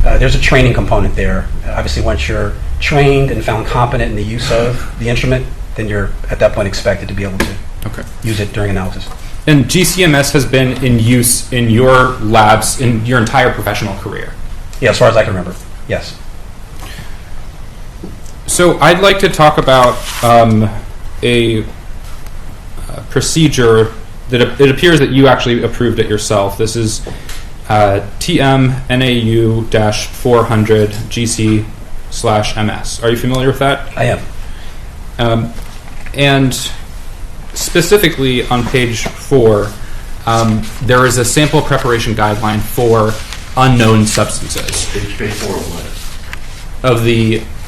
there's a training component there. Obviously, once you're trained and found competent in the use of the instrument, then you're at that point expected to be able to use it during analysis. And GCMS has been in use in your labs in your entire professional career. Yeah, as far as I can remember, yes. So I'd like to talk about a procedure that it appears that you actually approved it yourself. This is TMNAU-400 GC/MS. Are you familiar with that? I am. And specifically on page 4, there is a sample preparation guideline for unknown substances. Page 4 of what?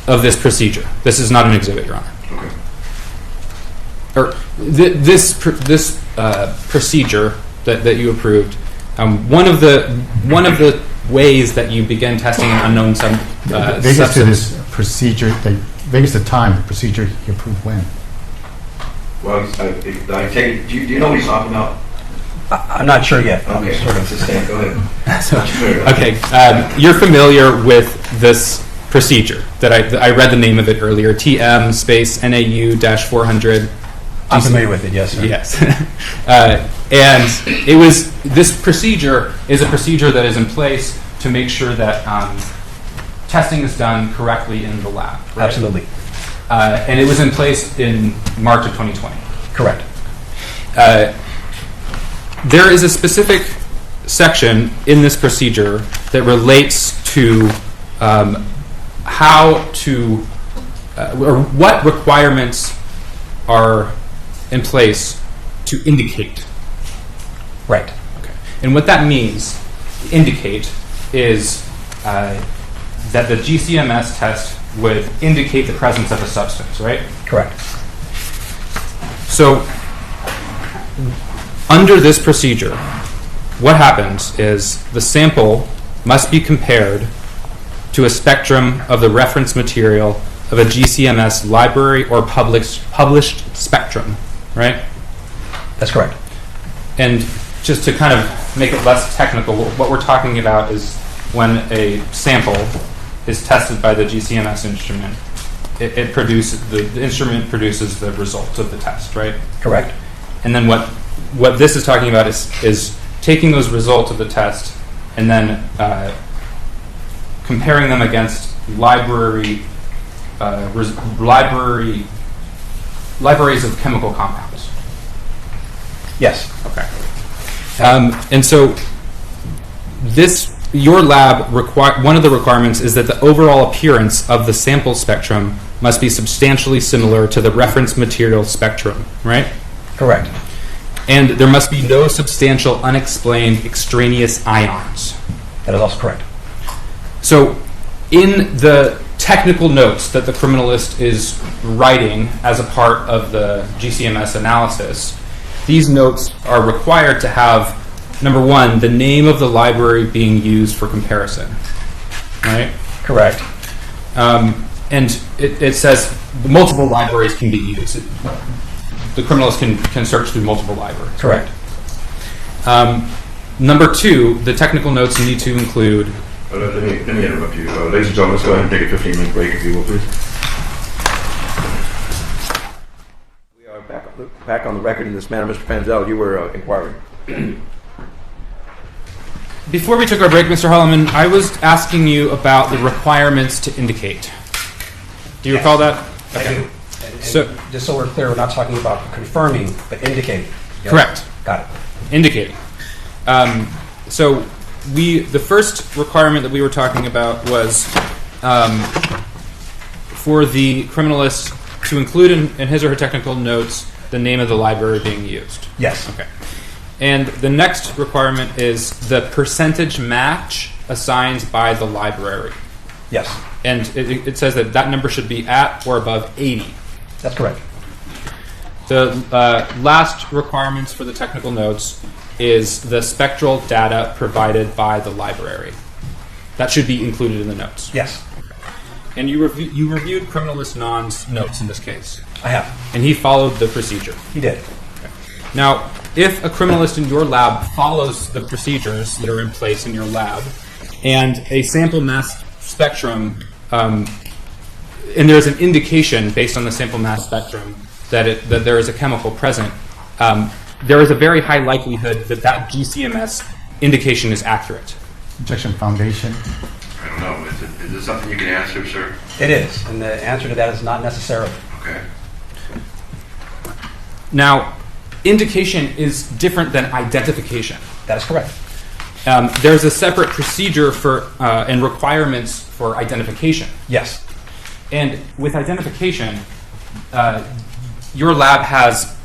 Of this procedure. This is not an exhibit, Your Honor. Okay. Or this procedure that you approved. One of the ways that you begin testing an unknown substance. Vegas to this procedure. Vegas the time the procedure you approved when. Well, I take. Do you know what he's talking about? I'm not sure yet. Okay, Sort of. Go ahead. Okay, you're familiar with this procedure that I read the name of it earlier. TM space NAU-400. I'm familiar with it. Yes. Sir. Yes. And this procedure is a procedure that is in place to make sure that testing is done correctly in the lab. Right? Absolutely. And it was in place in March of 2020. Correct. There is a specific section in this procedure that relates to how to, or what requirements are in place to indicate. Right. Okay. And what that means, indicate, is that the GCMS test would indicate the presence of a substance, right? Correct. So, under this procedure, what happens is the sample must be compared to a spectrum of the reference material of a GCMS library or published spectrum, right? That's correct. And just to kind of make it less technical, what we're talking about is when a sample is tested by the GCMS instrument, the instrument produces the results of the test, right? Correct. And then what this is talking about is taking those results of the test and then comparing them against libraries of chemical compounds. Yes. Okay. And so your lab one of the requirements is that the overall appearance of the sample spectrum must be substantially similar to the reference material spectrum, right? Correct. And there must be no substantial unexplained extraneous ions. That is also correct. So in the technical notes that the criminalist is writing as a part of the GCMS analysis, these notes are required to have, number one, the name of the library being used for comparison, right? Correct. And it says multiple libraries can be used. The criminalist can search through multiple libraries. Correct. Number two, the technical notes need to include Let me interrupt you. Ladies and gentlemen, let's go ahead and take a 15-minute break, if you will, please. We are back on the record in this manner. Mr. Panzel, you were inquiring. Before we took our break, Mr. Holloman, I was asking you about the requirements to indicate. Do you recall that? I do. And just so we're clear, we're not talking about confirming, but indicating. Yes? Correct. Got it. Indicating. So the first requirement that we were talking about was for the criminalist to include in his or her technical notes the name of the library being used. Yes. Okay. And the next requirement is the percentage match assigned by the library. Yes. And it says that number should be at or above 80. That's correct. The last requirements for the technical notes is the spectral data provided by the library. That should be included in the notes. Yes. And you reviewed Criminalist Non's notes in this case. I have. And he followed the procedure. He did. Okay. Now, if a criminalist in your lab follows the procedures that are in place in your lab, and a sample mass spectrum, and there's an indication based on the sample mass spectrum that there is a chemical present, there is a very high likelihood that GCMS indication is accurate. Injection foundation. I don't know. Is this something you can answer, sir? It is, and the answer to that is not necessarily. Okay. Now, indication is different than identification. That is correct. There's a separate procedure for and requirements for identification. Yes. And with identification, your lab has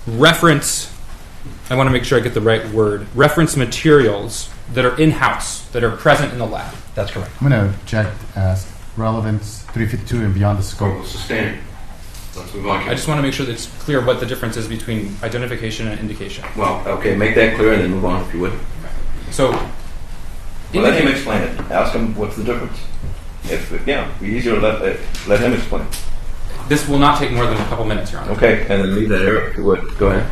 reference, I want to make sure I get the right word, reference materials that are in-house, that are present in the lab. That's correct. I'm going to check relevance 352 and beyond the scope. Sustaining. Let's move on. I just want to make sure that it's clear what the difference is between identification and indication. Well, okay, make that clear and then move on if you would. So, let him explain it. Ask him what's the difference. Be easier to let him explain. This will not take more than a couple minutes, Your Honor. Okay, and then leave that area if you would. Go ahead.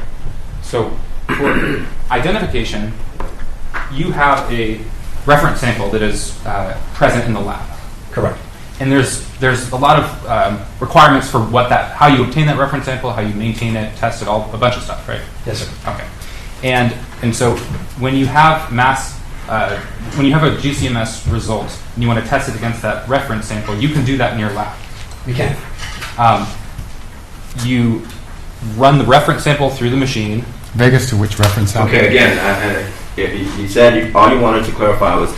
So, for identification, you have a reference sample that is present in the lab. Correct. And there's a lot of requirements for how you obtain that reference sample, how you maintain it, test it, a bunch of stuff, right? Yes, sir. Okay. And so when you have when you have a GCMS result and you want to test it against that reference sample, you can do that in your lab. You can. You run the reference sample through the machine. Vegas to which reference sample? Okay, again, you said all you wanted to clarify was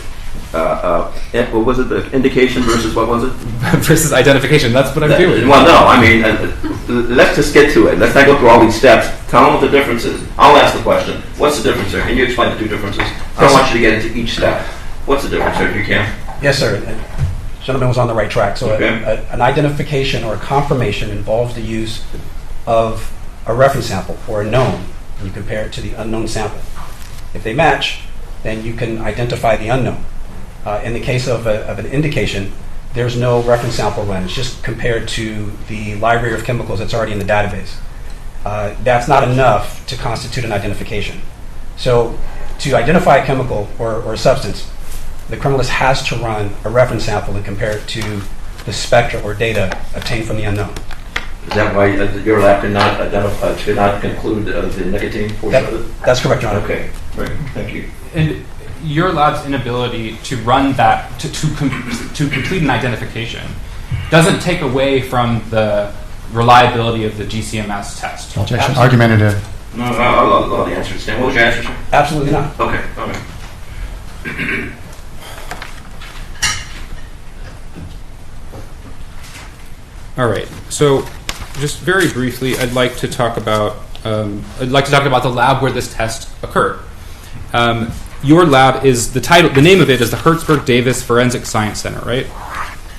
what was it? The indication versus what was it? Versus identification. That's what I'm doing. Well, no, I mean, let's just get to it. Let's not go through all these steps. Tell them what the difference is. I'll ask the question. What's the difference, sir? Can you explain the two differences? I don't want you to get into each step. What's the difference, sir, if you can? Yes, sir. The gentleman was on the right track. So an identification or a confirmation involves the use of a reference sample or a known, and you compare it to the unknown sample. If they match, then you can identify the unknown. In the case of an indication, there's no reference sample run. It's just compared to the library of chemicals that's already in the database. That's not enough to constitute an identification. So to identify a chemical or a substance, the criminalist has to run a reference sample and compare it to the spectra or data obtained from the unknown. Is that why your lab could not conclude the nicotine portion of it? That's correct, Your Honor. Okay, great. Thank you. And your lab's inability to run that, to complete an identification, doesn't take away from the reliability of the GCMS test. Objection. Argumentative. No, I'll the answer. Stan, what was your answer, sir? Absolutely not. Okay. All right. So, just very briefly, I'd like to talk about the lab where this test occurred. Your lab is the name of it is the Hertzberg Davis Forensic Science Center, right?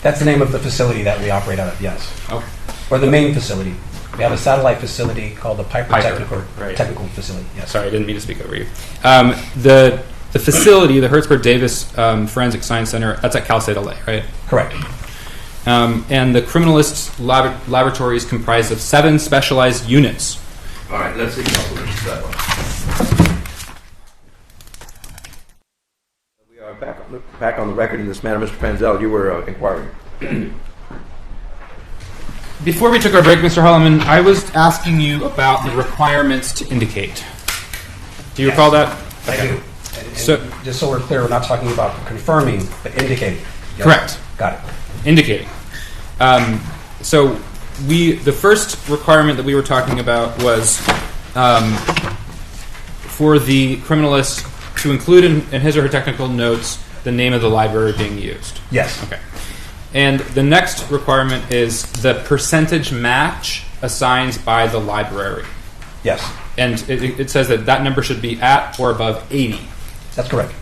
That's the name of the facility that we operate out of, yes. Oh. Or the main facility. We have a satellite facility called the Piper. Technical facility, yes. Sorry, I didn't mean to speak over you. The facility, the Hertzberg Davis Forensic Science Center, that's at Cal State LA, right? Correct. And the criminalist laboratory is comprised of 7 specialized units. All right, let's see that one. back on the record in this matter. Mr. Panzel, you were inquiring. Before we took our break, Mr. Holloman, I was asking you about the requirements to indicate. Do you recall that? I do. And just so we're clear, we're not talking about confirming, but indicating. Yes. Correct. Got it. Indicating. So the first requirement that we were talking about was for the criminalist to include in his or her technical notes the name of the library being used. Yes. Okay. And the next requirement is the percentage match assigned by the library. Yes. And it says that number should be at or above 80. That's correct.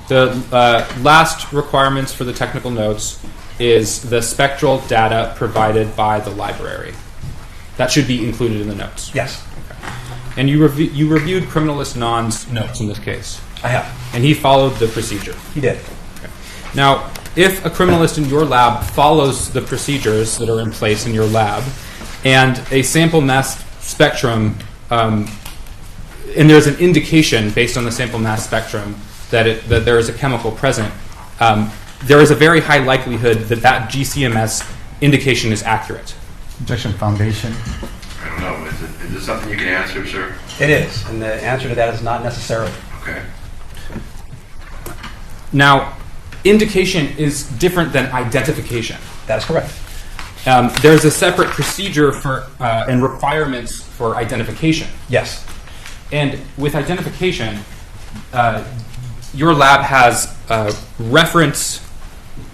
The last requirements for the technical notes is the spectral data provided by the library. That should be included in the notes. Yes. Okay. And you reviewed Criminalist Non's notes in this case. I have. And he followed the procedure. He did. Okay. Now, if a criminalist in your lab follows the procedures that are in place in your lab, and a sample mass spectrum, and there's an indication based on the sample mass spectrum that there is a chemical present, there is a very high likelihood that GCMS indication is accurate. Objection foundation. I don't know. Is this something you can answer, sir? It is, and the answer to that is not necessarily. Okay. Now, indication is different than identification. That's correct. There's a separate procedure for and requirements for identification. Yes. And with identification, your lab has reference,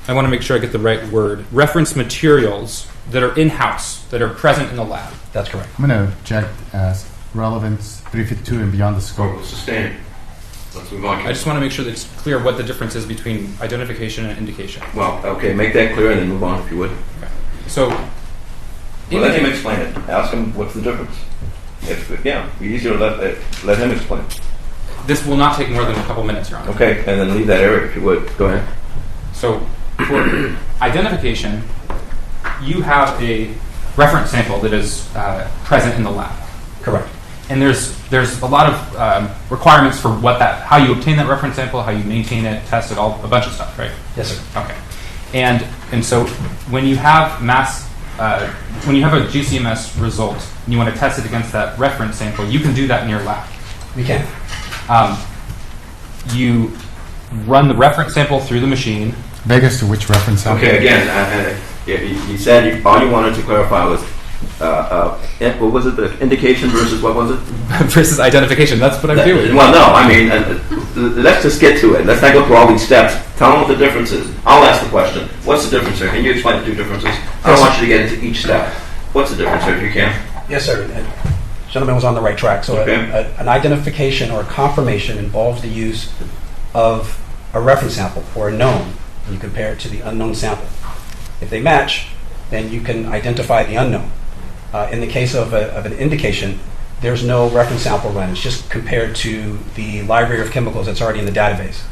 I want to make sure I get the right word, reference materials that are in-house, that are present in the lab. That's correct. I'm going to object as relevance 352 and beyond the scope. Sustain. Let's move on. I just want to make sure that it's clear what the difference is between identification and indication. Well, okay, make that clear and then move on if you would. Okay. So, let him explain it. Ask him what's the difference. Be easier to let him explain. This will not take more than a couple minutes, Your Honor. Okay, and then leave that area if you would. Go ahead. So, for identification, you have a reference sample that is present in the lab. Correct. And there's a lot of requirements for how you obtain that reference sample, how you maintain it, test it, a bunch of stuff, right? Yes, sir. Okay. And so when you have when you have a GCMS result and you want to test it against that reference sample, you can do that in your lab. We can. You run the reference sample through the machine. Vegas to which reference sample? Okay, again, you said all you wanted to clarify was what was it? The indication versus what was it? Versus identification. That's what I'm doing. Well, no, I mean, let's just get to it. Let's not go through all these steps. Tell them what the difference is. I'll ask the question. What's the difference, sir? Can you explain the two differences? I don't want you to get into each step. What's the difference, sir, if you can? Yes, sir. The gentleman was on the right track. So an identification or a confirmation involves the use of a reference sample or a known, and you compare it to the unknown sample. If they match, then you can identify the unknown. In the case of an indication, there's no reference sample run. It's just compared to the library of chemicals that's already in the database.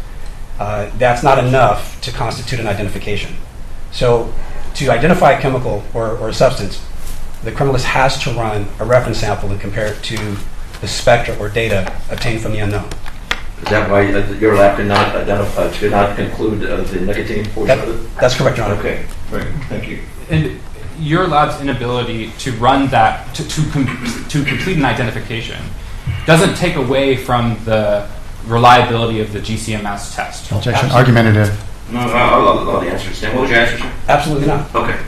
That's not enough to constitute an identification. So to identify a chemical or a substance, the criminalist has to run a reference sample and compare it to the spectra or data obtained from the unknown. Is that why your lab could not conclude the nicotine portion of it? That's correct, Your Honor. Okay, great. Thank you. And your lab's inability to run that, to complete an identification, doesn't take away from the reliability of the GCMS test. Objection. Argumentative. No, I'll the answer. Stan, what was your answer, sir? Absolutely not. Okay.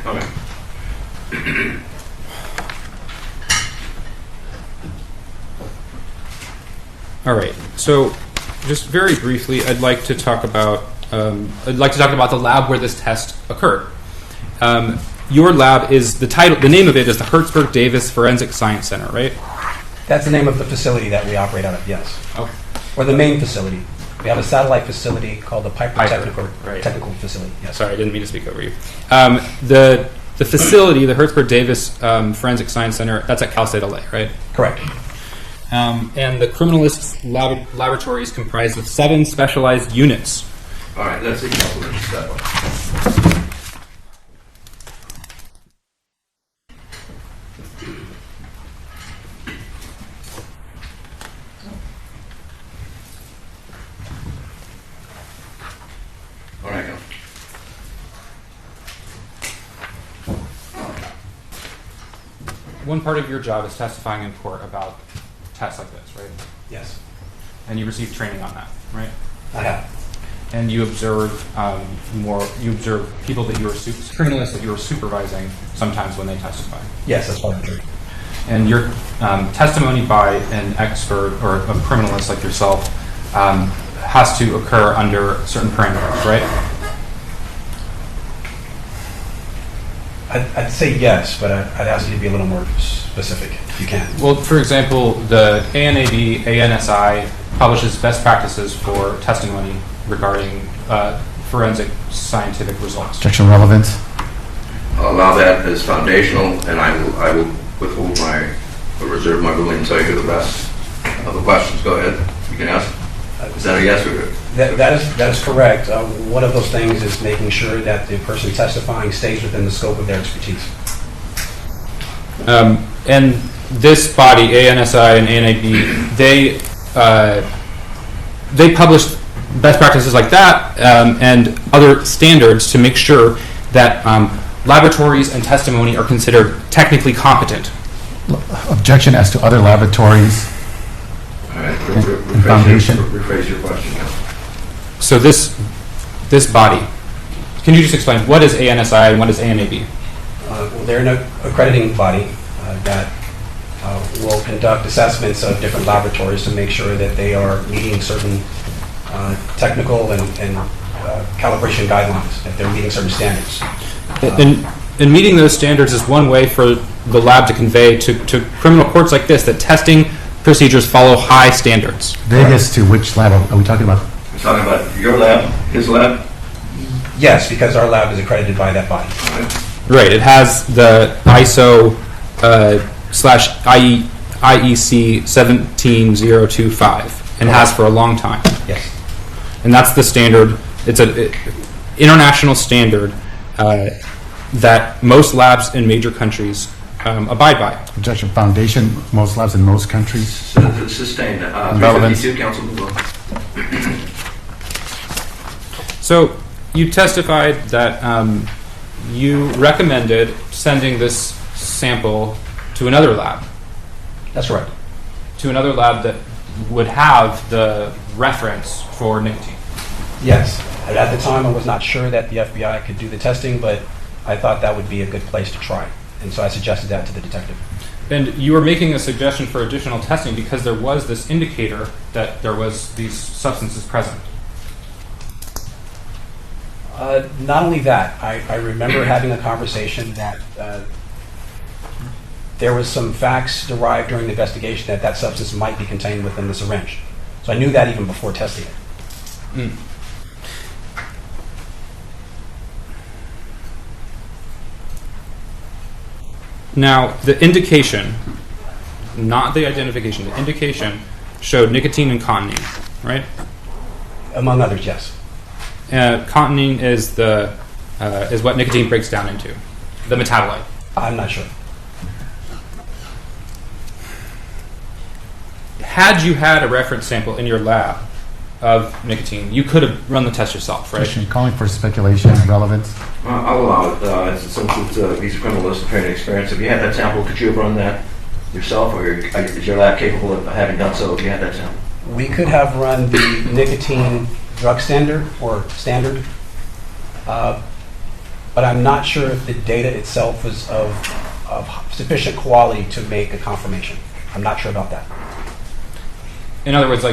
All right. So, just very briefly, I'd like to talk about the lab where this test occurred. Your lab is the name of it is the Hertzberg Davis Forensic Science Center, right? That's the name of the facility that we operate out of, yes. Okay. Or the main facility. We have a satellite facility called the Piper Technical Facility. Yes. Sorry, I didn't mean to speak over you. The facility, the Hertzberg Davis Forensic Science Center, that's at Cal State LA, right? Correct. And the criminalist laboratory is comprised of 7 specialized units. All right, let's see. Step up. one part of your job is testifying in court about tests like this, right? Yes. And you received training on that, right? I have. And you observe people that you were criminalists that you were supervising sometimes when they testify. Yes, that's part of the jury. And your testimony by an expert or a criminalist like yourself has to occur under certain parameters, right? I'd say yes, but I'd ask you to be a little more specific if you can. Well, for example, the ANAB, ANSI publishes best practices for testimony regarding forensic scientific results. Objection relevance. I'll allow that as foundational, and I will withhold reserve my ruling until I hear the rest of the questions. Go ahead. You can ask. Is that a yes or? That is correct. One of those things is making sure that the person testifying stays within the scope of their expertise. And this body, ANSI and ANAB, they published best practices like that and other standards to make sure that laboratories and testimony are considered technically competent. Objection as to other laboratories. All right. Rephrase your question. So this body, can you just explain what is ANSI and what is ANAB? Well, they're an accrediting body that will conduct assessments of different laboratories to make sure that they are meeting certain technical and calibration guidelines, that they're meeting certain standards. And meeting those standards is one way for the lab to convey to criminal courts like this that testing procedures follow high standards. Vague as to which lab are we talking about? We're talking about your lab, his lab? Yes, because our lab is accredited by that body. Right. It has the ISO /IEC 17025 and has for a long time. Yes. And that's the standard. It's an international standard that most labs in major countries abide by. Objection. Foundation. Most labs in most countries. Sustained. Relevance. 352, Council, move on. So you testified that you recommended sending this sample to another lab. That's right. To another lab that would have the reference for nicotine. Yes. At the time, I was not sure that the FBI could do the testing, but I thought that would be a good place to try. And so I suggested that to the detective. And you were making a suggestion for additional testing because there was this indicator that there was these substances present. Not only that, I remember having a conversation that there was some facts derived during the investigation that that substance might be contained within the syringe. So I knew that even before testing it. Mm. Now, the indication, not the identification, the indication showed nicotine and cotinine, right? Among others, yes. Cotinine is what nicotine breaks down into, the metabolite. I'm not sure. Had you had a reference sample in your lab of nicotine, you could have run the test yourself, right? Question. Calling for speculation and relevance. I'll allow it. Since he's a criminalist and training experience, if you had that sample, could you have run that yourself, or is your lab capable of having done so if you had that sample? We could have run the nicotine drug standard, but I'm not sure if the data itself was of sufficient quality to make a confirmation. I'm not sure about that. In other words,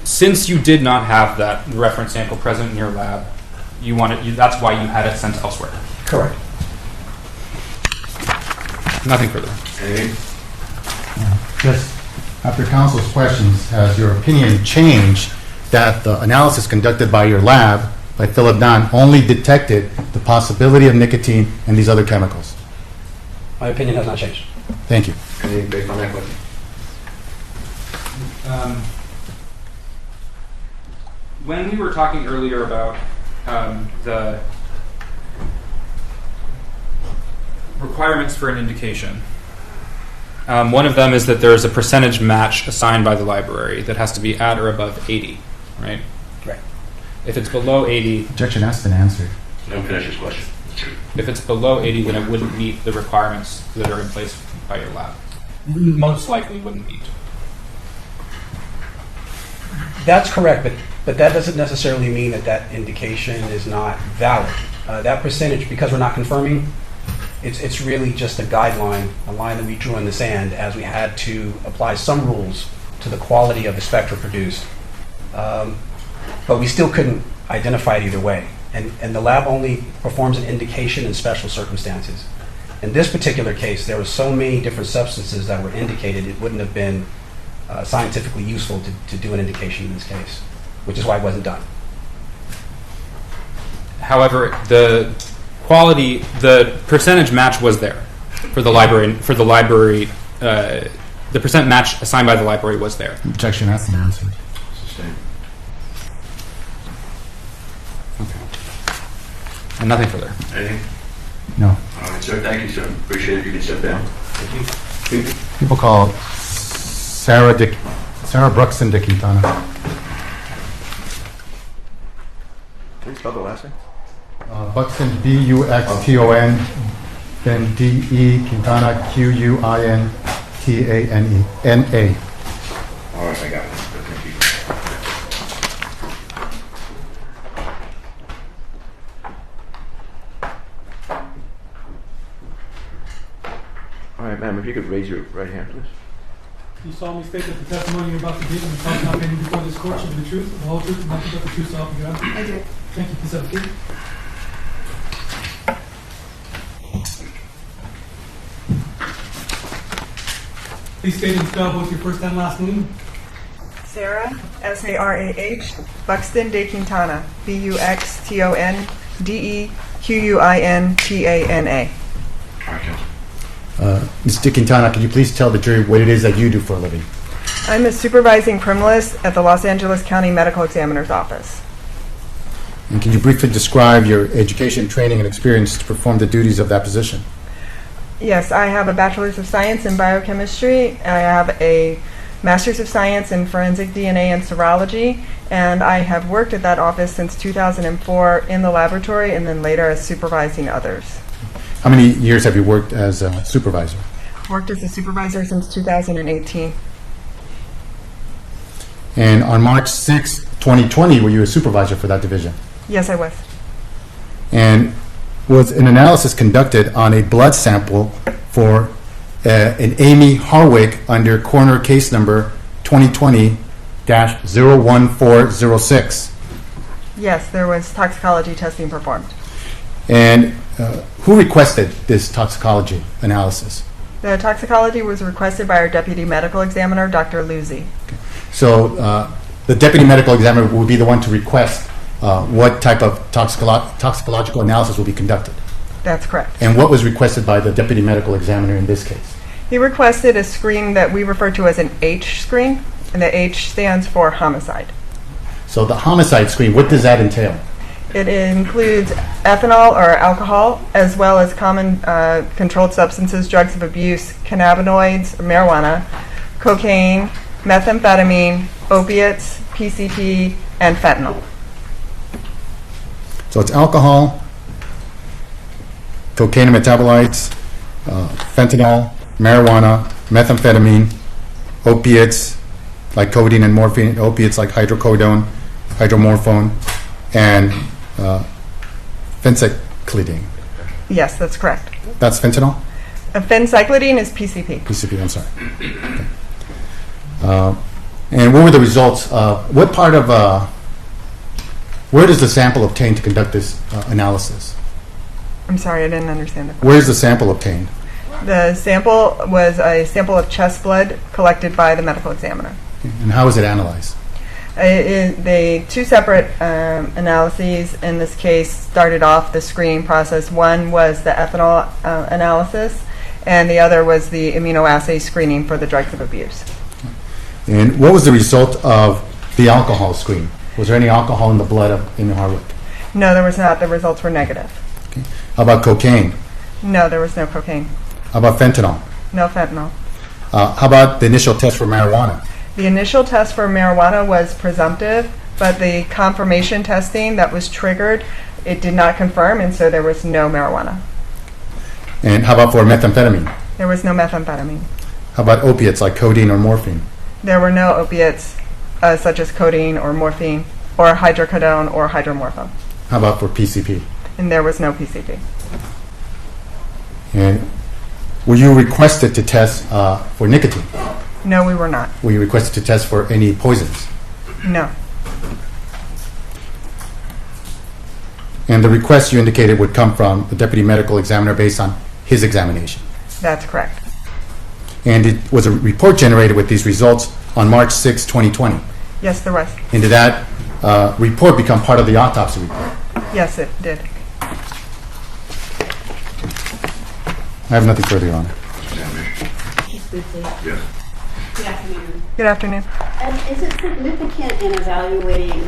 since you did not have that reference sample present in your lab, that's why you had it sent elsewhere. Correct. Nothing further. Just after counsel's questions, has your opinion changed that the analysis conducted by your lab, by Philip Don, only detected the possibility of nicotine and these other chemicals? My opinion has not changed. Thank you. Anything based on that question? When we were talking earlier about the requirements for an indication, one of them is that there is a percentage match assigned by the library that has to be at or above 80, right? Right. If it's below 80... Objection has been answered. Let me finish this question. If it's below 80, then it wouldn't meet the requirements that are in place by your lab. Most likely wouldn't meet. That's correct, but that doesn't necessarily mean that that indication is not valid. That percentage, because we're not confirming, it's really just a guideline, a line that we drew in the sand as we had to apply some rules to the quality of the spectra produced. But we still couldn't identify it either way. And the lab only performs an indication in special circumstances. In this particular case, there were so many different substances that were indicated, it wouldn't have been scientifically useful to do an indication in this case, which is why it wasn't done. However, the percentage match was there for the library. The percent match assigned by the library was there. Objection has been answered. And nothing further. Anything? No. All right, sir. Thank you, sir. Appreciate it. You can sit down. Thank you. People call Sarah Bruxton de Quintana. Please spell the last name. Buxton, Buxton, then D-E, Quintana, Quintana. All right, I got it. Thank you. All right, ma'am, if you could raise your right hand, please. You solemnly state that the testimony you're about to give and the cause not pending before this court shall be the truth, the whole truth, and nothing but the truth, so help you God? I do. Thank you. Please have a seat. Please state and spell both your first and last name. Sarah, S-A-R-A-H, Buxton de Quintana, B-U-X-T-O-N-D-E-Q-U-I-N-T-A-N-A. Ms. de Quintana, can you please tell the jury what it is that you do for a living? I'm a supervising criminalist at the Los Angeles County Medical Examiner's Office. And can you briefly describe your education, training, and experience to perform the duties of that position? Yes, I have a Bachelor's of Science in Biochemistry. I have a Master's of Science in Forensic DNA and Serology, and I have worked at that office since 2004 in the laboratory and then later as supervising others. How many years have you worked as a supervisor? Worked as a supervisor since 2018. And on March 6, 2020, were you a supervisor for that division? Yes, I was. And was an analysis conducted on a blood sample for an Amy Harwick under coroner case number 2020-01406? Yes, there was toxicology testing performed. And who requested this toxicology analysis? The toxicology was requested by our deputy medical examiner, Dr. Luzzi. So the deputy medical examiner would be the one to request what type of toxicological analysis will be conducted. That's correct. And what was requested by the deputy medical examiner in this case? He requested a screen that we refer to as an H screen, and the H stands for homicide. So the homicide screen, what does that entail? It includes ethanol or alcohol, as well as common controlled substances, drugs of abuse, cannabinoids, marijuana, cocaine, methamphetamine, opiates, PCP, and fentanyl. So it's alcohol, cocaine and metabolites, fentanyl, marijuana, methamphetamine, opiates like codeine and morphine, opiates like hydrocodone, hydromorphone, and phencyclidine. Yes, that's correct. That's fentanyl? Phencyclidine is PCP. PCP, I'm sorry. Okay. And what were the results? What part of, where does the sample obtained to conduct this analysis? I'm sorry, I didn't understand the question. Where is the sample obtained? The sample was a sample of chest blood collected by the medical examiner. And how was it analyzed? The two separate analyses in this case started off the screening process. One was the ethanol analysis, and the other was the immunoassay screening for the drugs of abuse. And what was the result of the alcohol screen? Was there any alcohol in the blood of Amy Harwick? No, there was not. The results were negative. Okay. How about cocaine? No, there was no cocaine. How about fentanyl? No fentanyl. How about the initial test for marijuana? The initial test for marijuana was presumptive, but the confirmation testing that was triggered It did not confirm, and so there was no marijuana. And how about for methamphetamine? There was no methamphetamine. How about opiates like codeine or morphine? There were no opiates such as codeine or morphine or hydrocodone or hydromorphone. How about for PCP? And there was no PCP. And were you requested to test for nicotine? No, we were not. Were you requested to test for any poisons? No. And the request you indicated would come from the deputy medical examiner based on his examination. That's correct. And it was a report generated with these results on March 6, 2020. Yes, there was. And did that report become part of the autopsy report? Yes, it did. I have nothing further, Your Honor. Yes. Good afternoon. Good afternoon. Is it significant in evaluating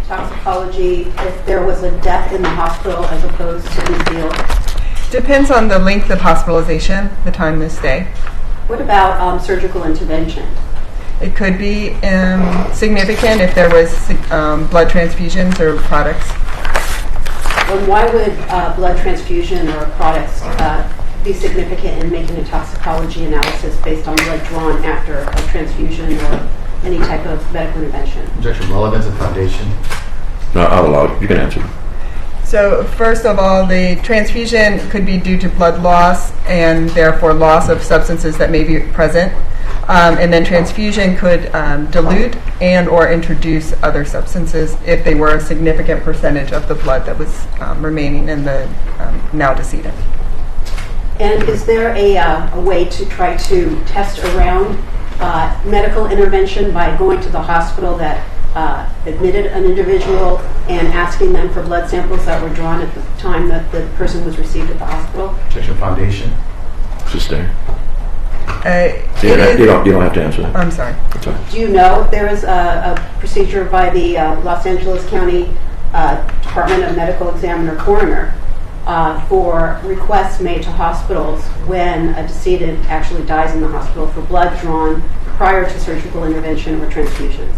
toxicology if there was a death in the hospital as opposed to concealed? Depends on the length of hospitalization, the time they stay. What about surgical intervention? It could be significant if there was blood transfusions or products. And why would blood transfusion or products be significant in making a toxicology analysis based on blood drawn after a transfusion or any type of medical intervention? Objection, relevance and foundation. No, I'll allow it. You can answer. So first of all, the transfusion could be due to blood loss and therefore loss of substances that may be present. And then transfusion could dilute and or introduce other substances if they were a significant percentage of the blood that was remaining in the now decedent. And is there a way to try to test around medical intervention by going to the hospital that admitted an individual and asking them for blood samples that were drawn at the time that the person was received at the hospital? Objection, foundation. Sustain. You don't have to answer that. I'm sorry. That's all right. Do you know if there is a procedure by the Los Angeles County Department of Medical Examiner Coroner for requests made to hospitals when a decedent actually dies in the hospital for blood drawn prior to surgical intervention or transfusions?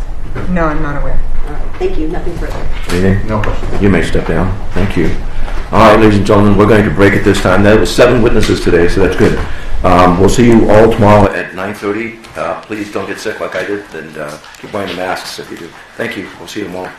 No, I'm not aware. All right, thank you. Nothing further. Anything? No question. You may step down. Thank you. All right, ladies and gentlemen, we're going to break at this time. That was 7 witnesses today, so that's good. We'll see you all tomorrow at 9:30. Please don't get sick like I did, and keep wearing the masks if you do. Thank you. We'll see you tomorrow.